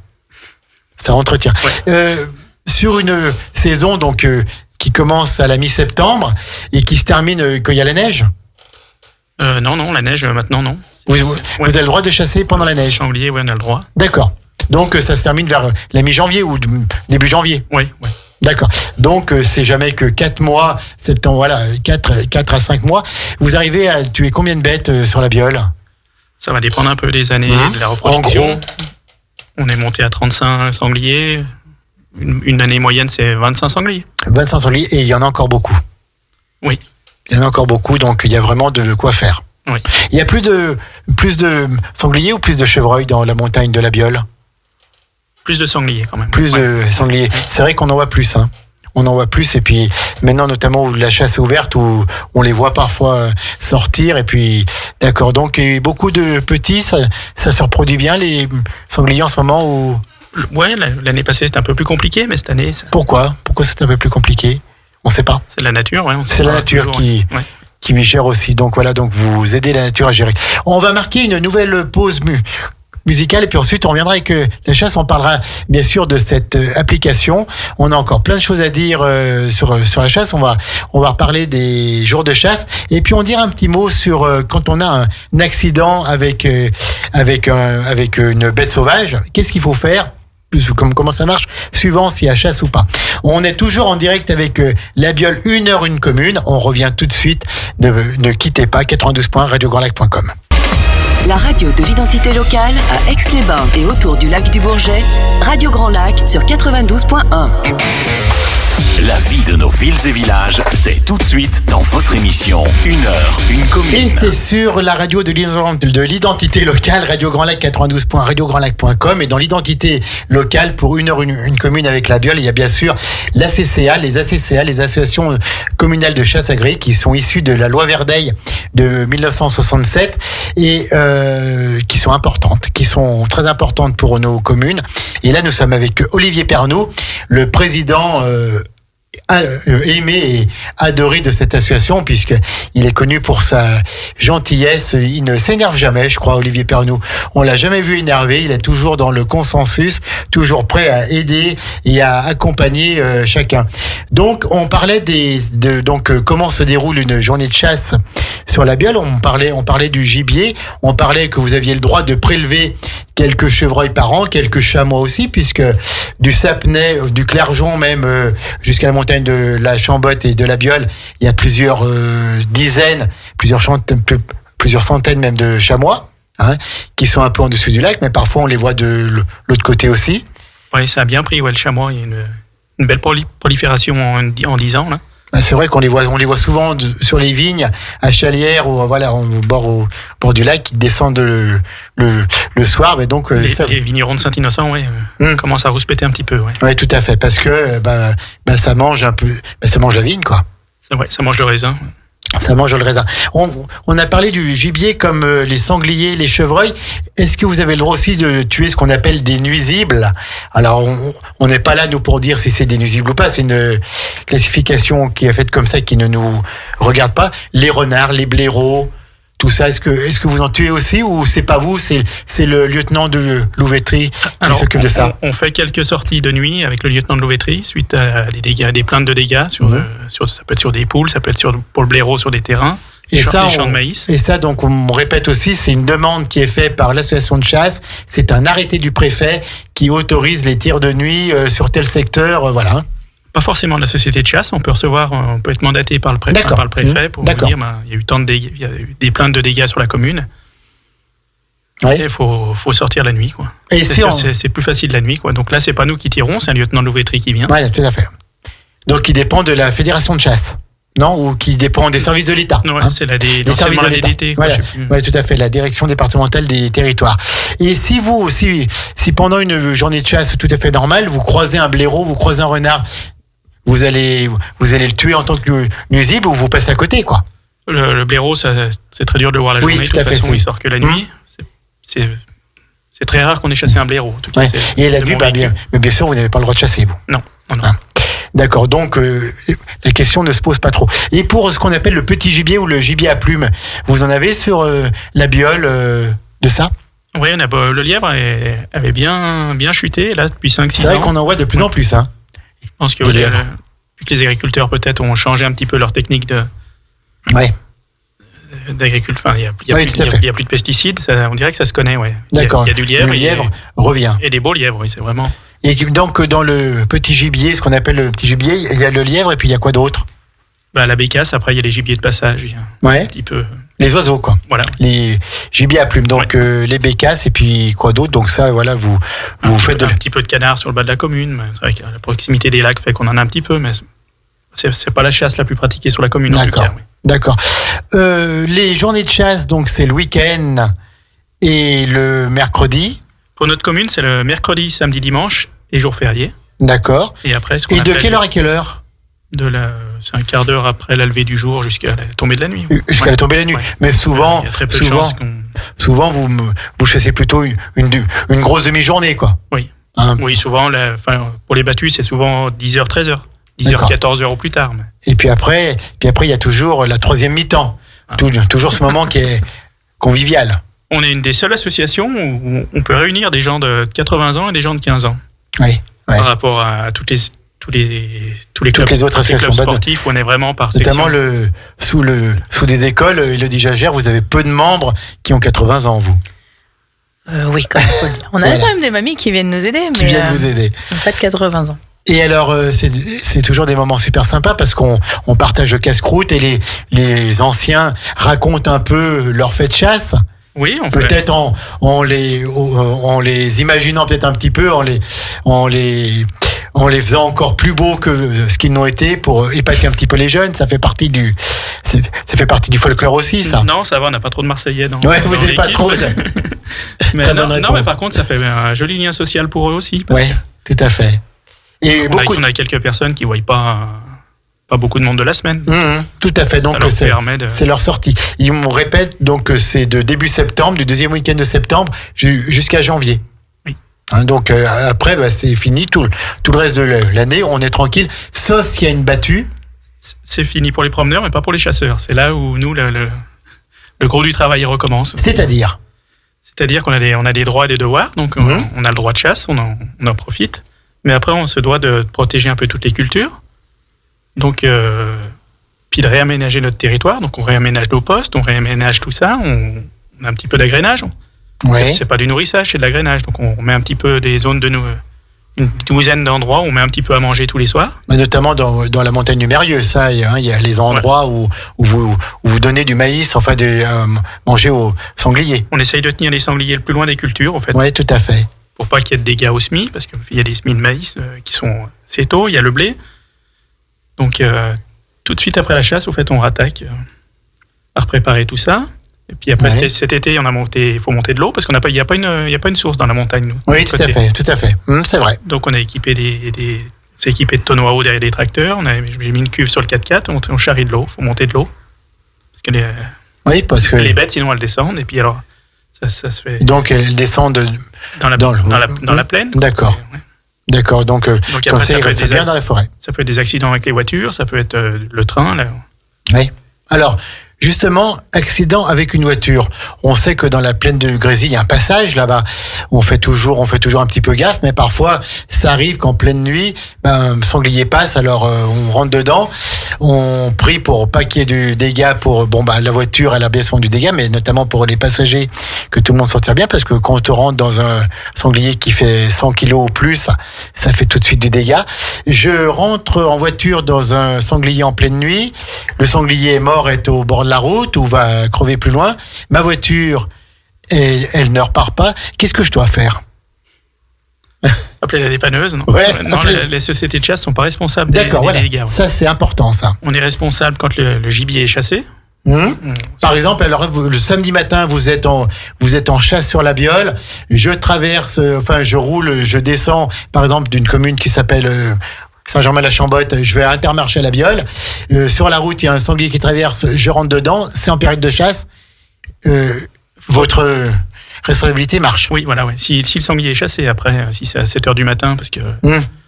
Ouais. Sur une saison donc qui commence à la mi-septembre et qui se termine quand il y a la neige. Non, la neige, maintenant, non. Vous Ouais. avez le droit de chasser pendant la neige. Sanglier, ouais, on a le droit. D'accord. Donc ça se termine vers la mi-janvier ou début janvier. Oui, oui. D'accord. Donc c'est jamais que 4 mois, septembre, voilà, 4 à 5 mois. Vous arrivez à tuer combien de bêtes sur la Biole? Ça va dépendre un peu des années de la En reproduction. gros, On est monté à 35 sangliers. Une année moyenne, c'est 25 sangliers. 25 sangliers et il y en a encore beaucoup. Oui. Il y en a encore beaucoup, donc il y a vraiment de quoi faire. Oui. Il y a plus de sangliers ou plus de chevreuils dans la montagne de la Biole? Plus de sangliers quand même. Plus Ouais. de sangliers. C'est vrai qu'on en voit plus, hein. On en voit plus et puis maintenant notamment où la chasse est ouverte où on les voit parfois sortir et puis d'accord, donc et beaucoup de petits, ça se reproduit bien les sangliers en ce moment ou Ouais, l'année passée c'était un peu plus compliqué, mais cette année pourquoi c'est un peu plus compliqué? On sait pas. c'est la nature. Ouais, on sait C'est la pas nature toujours, qui ouais. qui gère aussi. Donc voilà, donc vous aidez la nature à gérer. On va marquer une nouvelle pause musicale et puis ensuite on reviendra avec la chasse. On parlera bien sûr de cette application. On a encore plein de choses à dire sur la chasse. On va reparler des jours de chasse et puis on dira un petit mot sur quand on a un accident avec une bête sauvage. Qu'est-ce qu'il faut faire? Comment ça marche, suivant s'il y a chasse ou pas. On est toujours en direct avec la Biole, 1 heure, une commune. On revient tout de suite. Ne quittez pas, 92.1 radiograndlac.com. La radio de l'identité locale à Aix-les-Bains et autour du lac du Bourget, Radio Grand Lac sur 92.1. La vie de nos villes et villages, c'est tout de suite dans votre émission 1 heure, une commune. Et c'est sur la radio de l'identité locale, Radio Grand Lac 92. radiograndlac.com. Et dans l'identité locale, pour 1 heure, une commune avec la Biole, il y a bien sûr l'ACCA, les associations communales de chasse agréées qui sont issues de la loi Verdeil de 1967 et qui sont importantes, qui sont très importantes pour nos communes. Et là, nous sommes avec Olivier Pernoud, le président aimé et adoré de cette association, puisqu'il est connu pour sa gentillesse. Il ne s'énerve jamais, je crois, Olivier Pernoud. On l'a jamais vu énervé. Il est toujours dans le consensus, toujours prêt à aider et à accompagner chacun. Donc, on parlait comment se déroule une journée de chasse sur la Biole. On parlait du gibier. On parlait que vous aviez le droit de prélever quelques chevreuils par an, quelques chamois aussi, puisque du Sapnay, du Clergeon même, jusqu'à la montagne de la Chambotte et de la Biole, il y a plusieurs dizaines, plusieurs centaines même de chamois, qui sont un peu en dessous du lac, mais parfois on les voit de l'autre côté aussi. Oui, ça a bien pris, le chamois. Il y a une belle prolifération en 10 ans, là. C'est vrai qu'on les voit souvent sur les vignes, à Chalières ou au bord du lac, qui descendent le soir. Mais donc les vignerons de Saint-Innocent, commencent à rouspéter un petit peu. Ouais, tout à fait, parce que ça mange un peu, ça mange la vigne, quoi. C'est vrai, ça mange le raisin. Ça mange le raisin. On a parlé du gibier comme les sangliers, les chevreuils. Est-ce que vous avez le droit aussi de tuer ce qu'on appelle des nuisibles? Alors, on n'est pas là, nous, pour dire si c'est des nuisibles ou pas. C'est une classification qui est faite comme ça, qui ne nous regarde pas. Les renards, les blaireaux, tout ça, est-ce que vous en tuez aussi ou c'est pas vous, c'est le lieutenant de Louvétrie qui s'occupe de ça? On fait quelques sorties de nuit avec le lieutenant de Louvétrie suite à des plaintes de dégâts ça peut être sur des poules, ça peut être pour le blaireau sur des terrains, des champs de maïs. Et ça, donc on répète aussi, c'est une demande qui est faite par l'association de chasse. C'est un arrêté du préfet qui autorise les tirs de nuit sur tel secteur, voilà. Pas forcément de la société de chasse. On peut être mandaté par le préfet, pour nous dire il y a eu tant de dégâts, il y a eu des plaintes de dégâts sur la commune. Ouais. Il faut sortir la nuit, quoi. Et c'est plus facile la nuit, quoi. Donc là, c'est pas nous qui tirons, c'est un lieutenant de louveterie qui vient. Ouais, tout à fait. Donc, il dépend de la fédération de chasse, non? Ou qui dépend des services de l'État. Ouais, c'est des services de l'État. DDT, voilà, tout à fait, la direction départementale des territoires. Et si pendant une journée de chasse tout à fait normale, vous croisez un blaireau, vous croisez un renard, vous allez le tuer en tant que nuisible ou vous passez à côté, quoi. Le blaireau, c'est très dur de le voir la journée. De toute façon, il sort que la nuit. C'est très rare qu'on ait chassé un blaireau. En tout cas, et la nuit, mais bien sûr, vous n'avez pas le droit de chasser, vous. Non. D'accord, donc la question ne se pose pas trop. Et pour ce qu'on appelle le petit gibier ou le gibier à plumes, vous en avez sur la Biole de ça? Oui, le lièvre avait bien chuté là depuis 5-6 ans. C'est vrai qu'on en voit de plus en plus. Hein. Je pense que vu que les agriculteurs peut-être ont changé un petit peu leur technique d'agriculture. Enfin, il y a plus de pesticides. On dirait que ça se connaît. Ouais. D'accord. Il y a du lièvre. Le lièvre revient. Et des beaux lièvres, oui, c'est vraiment. Et donc dans le petit gibier, ce qu'on appelle le petit gibier, il y a le lièvre et puis il y a quoi d'autre? La bécasse. Après, il y a les gibiers de passage. Un petit peu. Les oiseaux, quoi. Voilà. Les gibiers à plumes. Donc les bécasses et puis quoi d'autre? Donc ça, voilà, vous faites un petit peu de canard sur le bas de la commune. C'est vrai que la proximité des lacs fait qu'on en a un petit peu, mais c'est pas la chasse la plus pratiquée sur la commune. D'accord. En tout cas, oui. D'accord. Les journées de chasse, donc c'est le week-end et le mercredi. Pour notre commune, c'est le mercredi, samedi, dimanche et jour férié. D'accord. Et après, et de quelle heure à quelle heure? C'est un quart d'heure après la levée du jour jusqu'à la tombée de la nuit. Jusqu'à la tombée de la nuit. Ouais. Mais souvent, il y a très peu de chances souvent vous chassez plutôt une grosse demi-journée, quoi. Oui. Oui, souvent, pour les battus, c'est souvent 10h, 13h. 10h, 14h au plus tard. Mais... Et puis après, il y a toujours la troisième mi-temps. Toujours ce moment qui est convivial. On est une des seules associations où on peut réunir des gens de 80 ans et des gens de 15 ans. Oui. Par rapport à tous les autres associations sportifs où on est vraiment par section. Notamment sous des écoles, Élodie Jagère, vous avez peu de membres qui ont 80 ans, vous. Oui, comme il faut le dire. On a quand même des mamies qui viennent nous aider. Qui viennent vous aider. Pas de 80 ans. Et alors, c'est toujours des moments super sympas parce qu'on partage le casse-croûte et les anciens racontent un peu leur fête de chasse. Oui, on peut-être en les imaginant peut-être un petit peu, en les faisant encore plus beaux que ce qu'ils n'ont été pour épater un petit peu les jeunes. Ça fait partie du folklore aussi, ça. Non, ça va, on n'a pas trop de Marseillais dans vous n'avez pas trop. Mais mais par contre, ça fait un joli lien social pour eux aussi. Oui, tout à fait. Et on a quelques personnes qui ne voient pas beaucoup de monde de la semaine. Tout à fait, donc c'est leur sortie. Ils me répètent donc que c'est de début septembre, du deuxième week-end de septembre jusqu'à janvier. Oui. Donc après, c'est fini, tout le reste de l'année, on est tranquille, sauf s'il y a une battue. C'est fini pour les promeneurs, mais pas pour les chasseurs. C'est là où nous, le gros du travail recommence. C'est-à-dire qu'on a des droits et des devoirs, donc on a le droit de chasse, on en profite. Mais après, on se doit de protéger un peu toutes les cultures. Donc, puis de réaménager notre territoire. Donc, on réaménage nos postes, on réaménage tout ça. On a un petit peu d'agrainage. C'est pas du nourrissage, c'est de l'agrainage. Donc, on met un petit peu des zones une douzaine d'endroits où on met un petit peu à manger tous les soirs. Mais notamment dans la montagne du Mérieux, ça, il y a les endroits où vous donnez du maïs, enfin, de manger aux sangliers. On essaye de tenir les sangliers le plus loin des cultures, en fait. Oui, tout à fait. Pour pas qu'il y ait de dégâts aux semis, parce qu'il y a des semis de maïs qui sont assez tôt, il y a le blé. Donc, tout de suite après la chasse, au fait, on rattaque à préparer tout ça. Et puis après, cet été, il faut monter de l'eau, parce qu'il n'y a pas une source dans la montagne, nous. Oui, tout à fait. C'est vrai. Donc, on a équipé c'est équipé de tonneaux à eau derrière des tracteurs. J'ai mis une cuve sur le 4x4, on charrie de l'eau, il faut monter de l'eau. Parce que les bêtes, sinon, elles descendent. Et puis alors, ça se fait... Donc, elles descendent dans la plaine. D'accord. D'accord, donc comme ça, il reste bien dans la forêt. Ça peut être des accidents avec les voitures, ça peut être le train. Là. Oui. Alors, Justement, accident avec une voiture. On sait que dans la plaine de Grésy, il y a un passage là-bas. On fait toujours un petit peu gaffe, mais parfois, ça arrive qu'en pleine nuit, sanglier passe, alors on rentre dedans. On prie pour pas qu'il y ait du dégât pour, la voiture, elle a bien souvent du dégât, mais notamment pour les passagers, que tout le monde s'en tire bien, parce que quand on te rentre dans un sanglier qui fait 100 kilos ou plus, ça fait tout de suite du dégât. Je rentre en voiture dans un sanglier en pleine nuit. Le sanglier mort est au bord de la route ou va crever plus loin. Ma voiture, elle ne repart pas. Qu'est-ce que je dois faire? Appeler la dépanneuse. Non, ouais, non les sociétés de chasse ne sont pas responsables des dégâts. Ouais. Ça, c'est important, ça. On est responsable quand le gibier est chassé. Par exemple, alors le samedi matin, vous êtes en chasse sur la Biole. Je traverse, je roule, je descends, par exemple, d'une commune qui s'appelle Saint-Germain-la-Chambotte. Je vais à Intermarché à la Biole. Sur la route, il y a un sanglier qui traverse. Je rentre dedans. C'est en période de chasse. Votre responsabilité marche. Oui, voilà. Ouais. Si le sanglier est chassé après, si c'est à 7h du matin, parce que.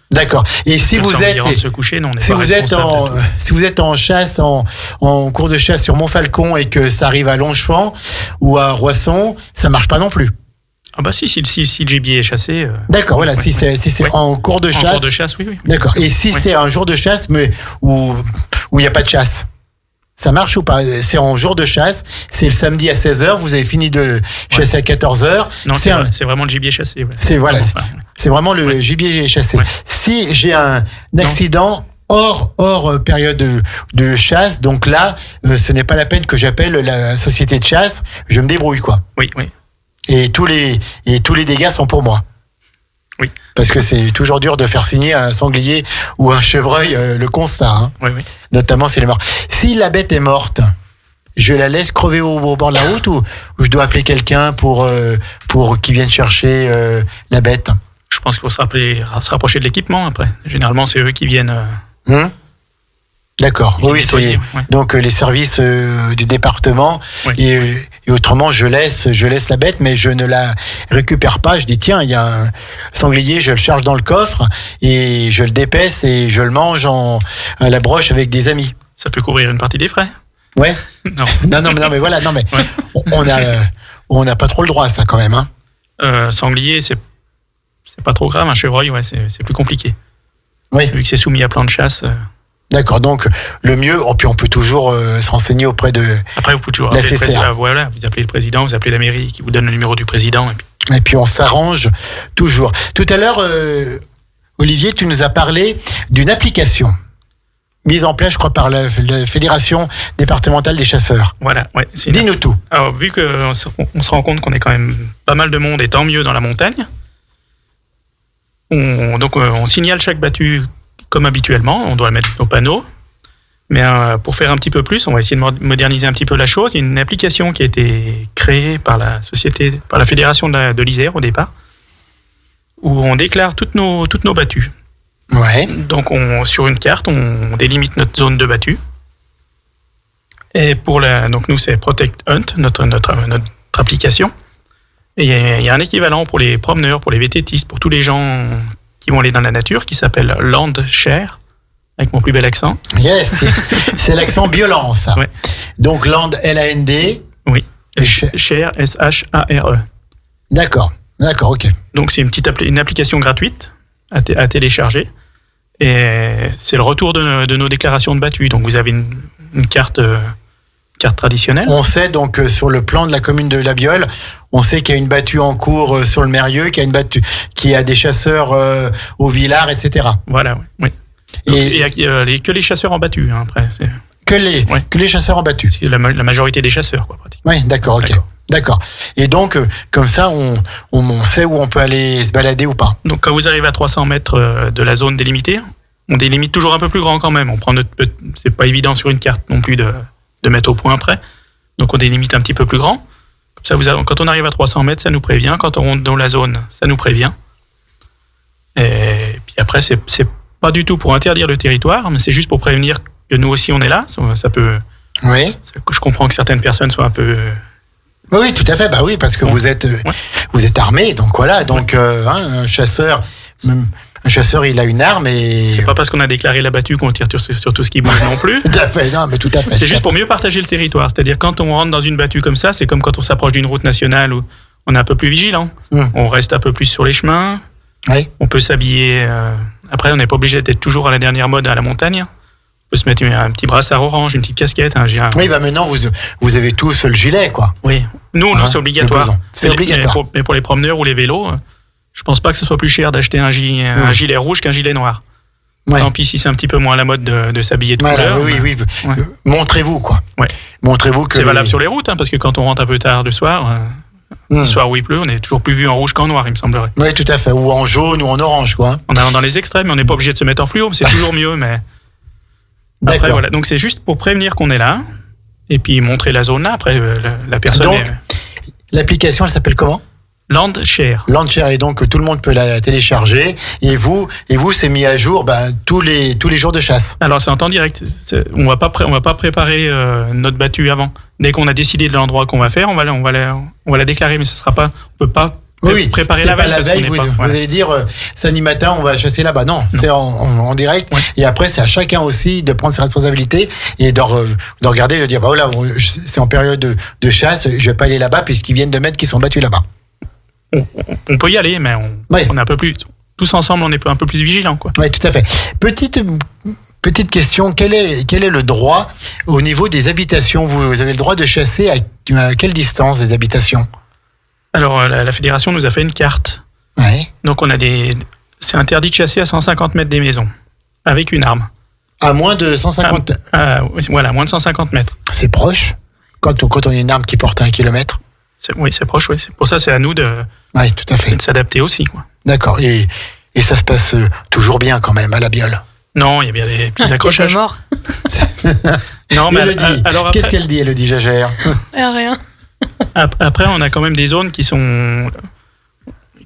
D'accord. Et si vous êtes, se coucher, non, si vous êtes en chasse, en cours de chasse sur Montfalcon et que ça arrive à Longefan ou à Roisson, ça marche pas non plus. Ah bah si le gibier est chassé. D'accord, voilà. Si c'est en cours de chasse. En cours de chasse, oui. D'accord. Et si c'est un jour de chasse, mais où il n'y a pas de chasse, ça marche ou pas? C'est en jour de chasse, c'est le samedi à 16h, vous avez fini de chasser à 14h. Non, c'est vraiment le gibier chassé. Ouais. C'est vraiment le gibier chassé. Ouais. Si j'ai un accident hors période de chasse, donc là, ce n'est pas la peine que j'appelle la société de chasse, je me débrouille, quoi. Oui. Et tous les dégâts sont pour moi. Oui. Parce que c'est toujours dur de faire signer un sanglier ou un chevreuil le constat. Hein. Oui. Notamment s'il est mort. Si la bête est morte, je la laisse crever au bord de la route ou je dois appeler quelqu'un pour qu'il vienne chercher la bête? Je pense qu'il faut se rapprocher de l'équipement après. Généralement, c'est eux qui viennent. D'accord. Oui, c'est donc les services du département et autrement je laisse la bête, mais je ne la récupère pas. Je dis tiens, il y a un sanglier, je le charge dans le coffre et je le dépaisse et je le mange à la broche avec des amis. Ça peut couvrir une partie des frais. Ouais. Non, mais voilà, on n'a pas trop le droit à ça quand même. Hein. Sanglier, c'est pas trop grave. Un chevreuil, c'est plus compliqué. Oui. Vu que c'est soumis à plan de chasse. D'accord, donc le mieux, puis on peut toujours se renseigner auprès de. Après, vous pouvez toujours appeler le président. Voilà, vous appelez le président, vous appelez la mairie qui vous donne le numéro du président. Et puis on s'arrange toujours. Tout à l'heure, Olivier, tu nous as parlé d'une application mise en place, je crois, par la Fédération départementale des chasseurs. Voilà, ouais. Dis-nous tout. Alors, vu qu'on se rend compte qu'on est quand même pas mal de monde et tant mieux dans la montagne, on signale chaque battu comme habituellement, on doit mettre nos panneaux. Mais pour faire un petit peu plus, on va essayer de moderniser un petit peu la chose. Il y a une application qui a été créée par la Fédération de l'Isère au départ, où on déclare toutes nos battues. Ouais. Donc sur une carte, on délimite notre zone de battu. Et donc nous c'est Protect Hunt, notre application. Et il y a un équivalent pour les promeneurs, pour les VTTistes, pour tous les gens qui vont aller dans la nature, qui s'appelle Land Share, avec mon plus bel accent. Yes, c'est l'accent violent, ça. Ouais. Donc Land, L-A-N-D. Oui. Share, S-H-A-R-E. D'accord, ok. Donc c'est une application gratuite à télécharger. Et c'est le retour de nos déclarations de battues. Donc vous avez une carte traditionnelle. On sait donc sur le plan de la commune de La Biole, on sait qu'il y a une battue en cours sur le Mérieux, qu'il y a des chasseurs au Villard, etc. Voilà, oui. Et que les chasseurs en battue, hein, après. Que les chasseurs en battue. C'est la majorité des chasseurs, quoi, pratiquement. Oui, d'accord, ok. D'accord. Et donc, comme ça, on sait où on peut aller se balader ou pas. Donc, quand vous arrivez à 300 mètres de la zone délimitée, on délimite toujours un peu plus grand quand même. C'est pas évident sur une carte non plus de mettre au point près. Donc, on délimite un petit peu plus grand. Comme ça, quand on arrive à 300 mètres, ça nous prévient. Quand on rentre dans la zone, ça nous prévient. Et puis après, c'est pas du tout pour interdire le territoire, mais c'est juste pour prévenir que nous aussi, on est là. Ça peut... Oui. Je comprends que certaines personnes soient un peu... Oui, tout à fait. Bah oui, parce que vous êtes armé, donc voilà. Donc un chasseur, Un chasseur, il a une arme et... C'est pas parce qu'on a déclaré la battue qu'on tire sur tout ce qui bouge non plus. Tout à fait, non, mais tout à fait. C'est juste pour mieux partager le territoire. C'est-à-dire quand on rentre dans une battue comme ça, c'est comme quand on s'approche d'une route nationale où on est un peu plus vigilant. On reste un peu plus sur les chemins. Oui. On peut s'habiller. Après, on n'est pas obligé d'être toujours à la dernière mode à la montagne. On peut se mettre un petit brassard orange, une petite casquette. Oui, maintenant, vous avez tous le gilet, quoi. Oui. Nous, c'est obligatoire. C'est obligatoire. Mais pour les promeneurs ou les vélos, je pense pas que ce soit plus cher d'acheter un gilet rouge qu'un gilet noir. Ouais. Tant pis si c'est un petit peu moins à la mode de s'habiller de couleur. Oui. Ouais. Montrez-vous, quoi. Ouais. Montrez-vous que... C'est valable sur les routes, parce que quand on rentre un peu tard le soir, le soir où il pleut, on est toujours plus vu en rouge qu'en noir, il me semblerait. Oui, tout à fait. Ou en jaune ou en orange, quoi. On est dans les extrêmes, mais on n'est pas obligé de se mettre en fluo, c'est toujours mieux, mais... Après, D'accord. voilà. Donc c'est juste pour prévenir qu'on est là, et puis montrer la zone là. Après, la personne Donc, l'application, elle s'appelle comment ? Landshare. Landshare, et donc tout le monde peut la télécharger. Et vous, c'est mis à jour tous les jours de chasse. Alors c'est en temps direct. On va pas préparer notre battue avant. Dès qu'on a décidé de l'endroit qu'on va faire, on va la déclarer, mais ce sera pas. On peut pas préparer c'est la pas veille. la veille, vous allez dire samedi matin on va chasser là-bas. Non. C'est en direct. Ouais. Et après c'est à chacun aussi de prendre ses responsabilités et de regarder et de dire bah voilà, c'est en période de chasse, je vais pas aller là-bas puisqu'ils viennent de mettre qu'ils sont battus là-bas. On peut y aller, mais on est un peu plus tous ensemble, on est un peu plus vigilants, quoi. Oui, tout à fait. Petite question, quel est le droit au niveau des habitations ? Vous avez le droit de chasser à quelle distance des habitations ? Alors la fédération nous a fait une carte. Oui. Donc c'est interdit de chasser à 150 mètres des maisons avec une arme. À moins de 150. Voilà, moins de 150 mètres. C'est proche. Quand on a une arme qui porte 1 kilomètre. Oui, c'est proche. Oui. Pour ça, c'est à nous de tout à fait. s'adapter aussi, quoi. D'accord. Et ça se passe toujours bien quand même à la biole. Non, il y a bien des petits accrochages. mort. Non, mais Elodie, alors qu'est-ce qu'elle dit, Elodie Jagère ? Rien. Après, on a quand même des zones qui sont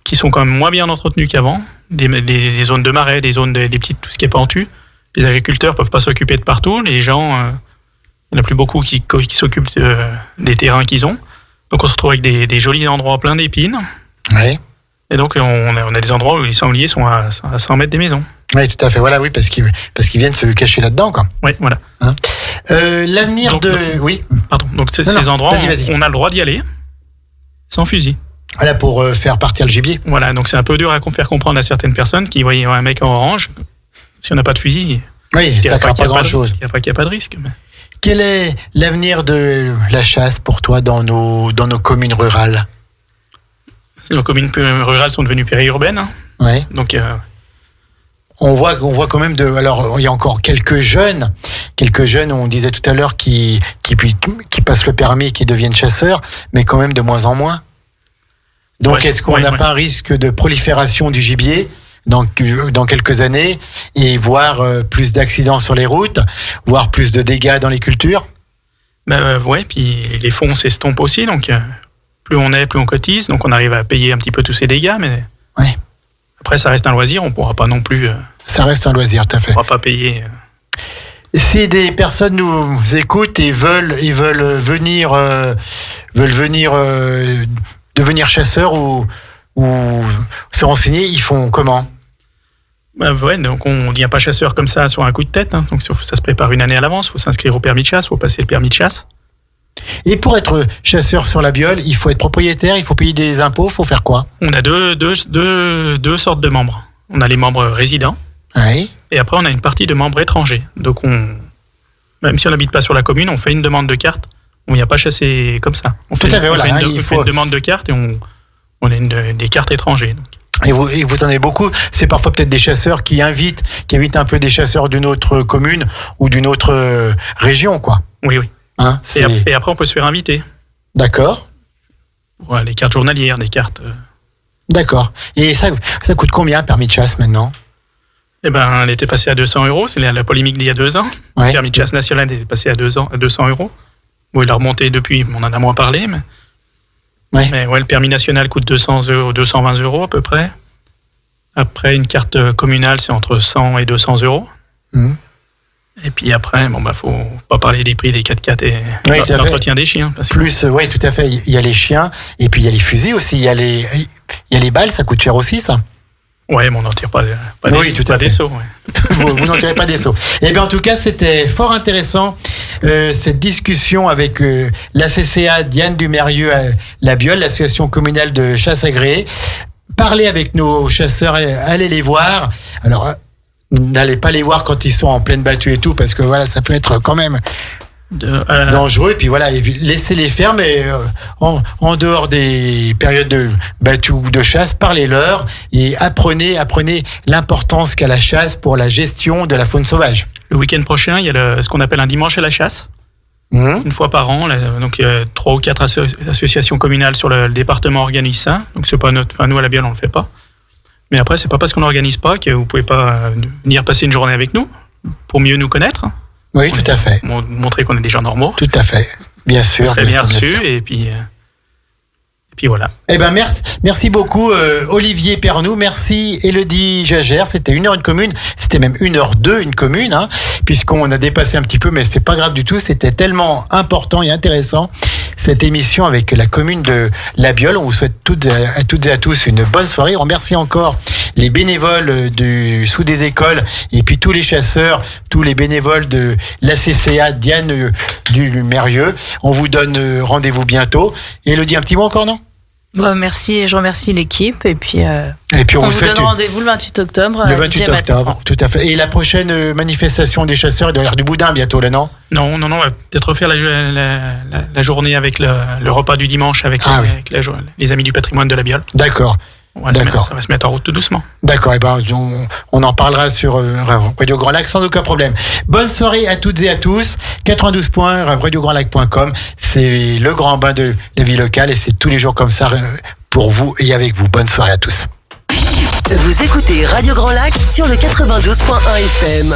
quand même moins bien entretenues qu'avant. Des zones de marais, des zones des petites, tout ce qui est pentu. Les agriculteurs peuvent pas s'occuper de partout. Les gens, il n'y en a plus beaucoup qui s'occupent des terrains qu'ils ont. Donc on se retrouve avec des jolis endroits pleins d'épines. Oui. Et donc on a des endroits où les sangliers sont à 100 mètres des maisons. Oui, tout à fait. Voilà, oui, parce qu'ils viennent se cacher là-dedans, quoi. Oui, voilà. L'avenir oui. Pardon. Donc ces endroits, vas-y. on a le droit d'y aller sans fusil. Voilà, pour faire partir le gibier. Voilà, donc c'est un peu dur à faire comprendre à certaines personnes qui voyaient un mec en orange. Si on n'a pas de fusil, Oui, ça ne craint pas grand-chose. Il n'y a pas de risque. Mais... Quel est l'avenir de la chasse pour toi dans nos communes rurales ? Nos communes rurales sont devenues périurbaines. Hein. Ouais. Donc on voit quand même alors il y a encore quelques jeunes, on disait tout à l'heure qui passent le permis, qui deviennent chasseurs, mais quand même de moins en moins. Donc est-ce qu'on n'a pas un risque de prolifération du gibier dans quelques années et voir plus d'accidents sur les routes, voire plus de dégâts dans les cultures ? Puis les fonds s'estompent aussi, donc plus on cotise, donc on arrive à payer un petit peu tous ces dégâts, mais après ça reste un loisir, on pourra pas non plus. Ça reste un loisir, tout à fait. On pourra pas payer. Si des personnes nous écoutent et veulent venir devenir chasseurs ou se renseigner, ils font comment ? Donc on ne devient pas chasseur comme ça sur un coup de tête. Hein. Donc ça se prépare une année à l'avance. Il faut s'inscrire au permis de chasse, il faut passer le permis de chasse. Et pour être chasseur sur la Biole, il faut être propriétaire, il faut payer des impôts, il faut faire quoi ? On a deux sortes de membres. On a les membres résidents. Oui. Et après on a une partie de membres étrangers. Donc même si on n'habite pas sur la commune, on fait une demande de carte. On ne vient pas chasser comme ça. On fait une demande de carte et on a des cartes étrangers. Donc. Et vous en avez beaucoup. C'est parfois peut-être des chasseurs qui invitent un peu des chasseurs d'une autre commune ou d'une autre région, quoi. Oui. Hein, et après, on peut se faire inviter. D'accord. Voilà, les cartes journalières, des cartes. D'accord. Et ça coûte combien, un permis de chasse, maintenant ? Elle était passée à 200 €. C'est la polémique d'il y a 2 ans. Ouais. Le permis de chasse national est passé à 200 €. Bon, il a remonté depuis, on en a moins parlé, mais. Mais le permis national coûte 220 € à peu près. Après, une carte communale, c'est entre 100 et 200 €. Mmh. Et puis après, faut pas parler des prix des 4x4 et l'entretien des chiens. Plus, tout à fait. Il y a les chiens et puis il y a les fusils aussi. Il y a les balles, ça coûte cher aussi, ça. Ouais, mais on n'en tire pas Oui, tout à fait. des sauts. Ouais. Vous n'en tirez pas des sauts. Eh bien, en tout cas, c'était fort intéressant, cette discussion avec la CCA Diane Dumérieux à La Biole, l'association communale de chasse agréée. Parlez avec nos chasseurs, allez les voir. Alors, n'allez pas les voir quand ils sont en pleine battue et tout, parce que voilà, ça peut être quand même dangereux. Et puis voilà, et puis laissez-les faire, mais en dehors des périodes de battue ou de chasse, parlez-leur et apprenez l'importance qu'a la chasse pour la gestion de la faune sauvage. Le week-end prochain, il y a ce qu'on appelle un dimanche à la chasse. Une fois par an, donc il y a 3 ou 4 associations communales sur le département organisent ça. Donc c'est pas nous à La Biole on le fait pas. Mais après c'est pas parce qu'on n'organise pas que vous pouvez pas venir passer une journée avec nous pour mieux nous connaître. Oui, tout à fait. Montrer qu'on est des gens normaux. Tout à fait, bien sûr. On serait bien reçus et puis voilà. Eh ben merci beaucoup Olivier Pernou, merci Élodie Jagère, c'était 1h une commune, c'était même 1h02 une commune, hein, puisqu'on a dépassé un petit peu, mais c'est pas grave du tout, c'était tellement important et intéressant cette émission avec la commune de La Biole. On vous souhaite toutes et à tous une bonne soirée. On remercie encore les bénévoles du Sous des Écoles et puis tous les chasseurs, tous les bénévoles de la CCA Diane Dumérieux. On vous donne rendez-vous bientôt. Élodie, un petit mot encore, non ? Merci, je remercie l'équipe et puis on vous donne rendez-vous le 28 octobre. Le 28 octobre, tout à fait. Et la prochaine manifestation des chasseurs doit y avoir du boudin bientôt, là, non ? Non, on va peut-être refaire la journée avec le repas du dimanche avec les amis du patrimoine de La Biole. D'accord. D'accord. Ça va se mettre en route tout doucement. D'accord, et on en parlera sur Radio Grand Lac sans aucun problème. Bonne soirée à toutes et à tous. 92 points, radiograndlac.com. C'est le grand bain de la vie locale et c'est tous les jours comme ça pour vous et avec vous. Bonne soirée à tous. Vous écoutez Radio Grand Lac sur le 92.1 FM.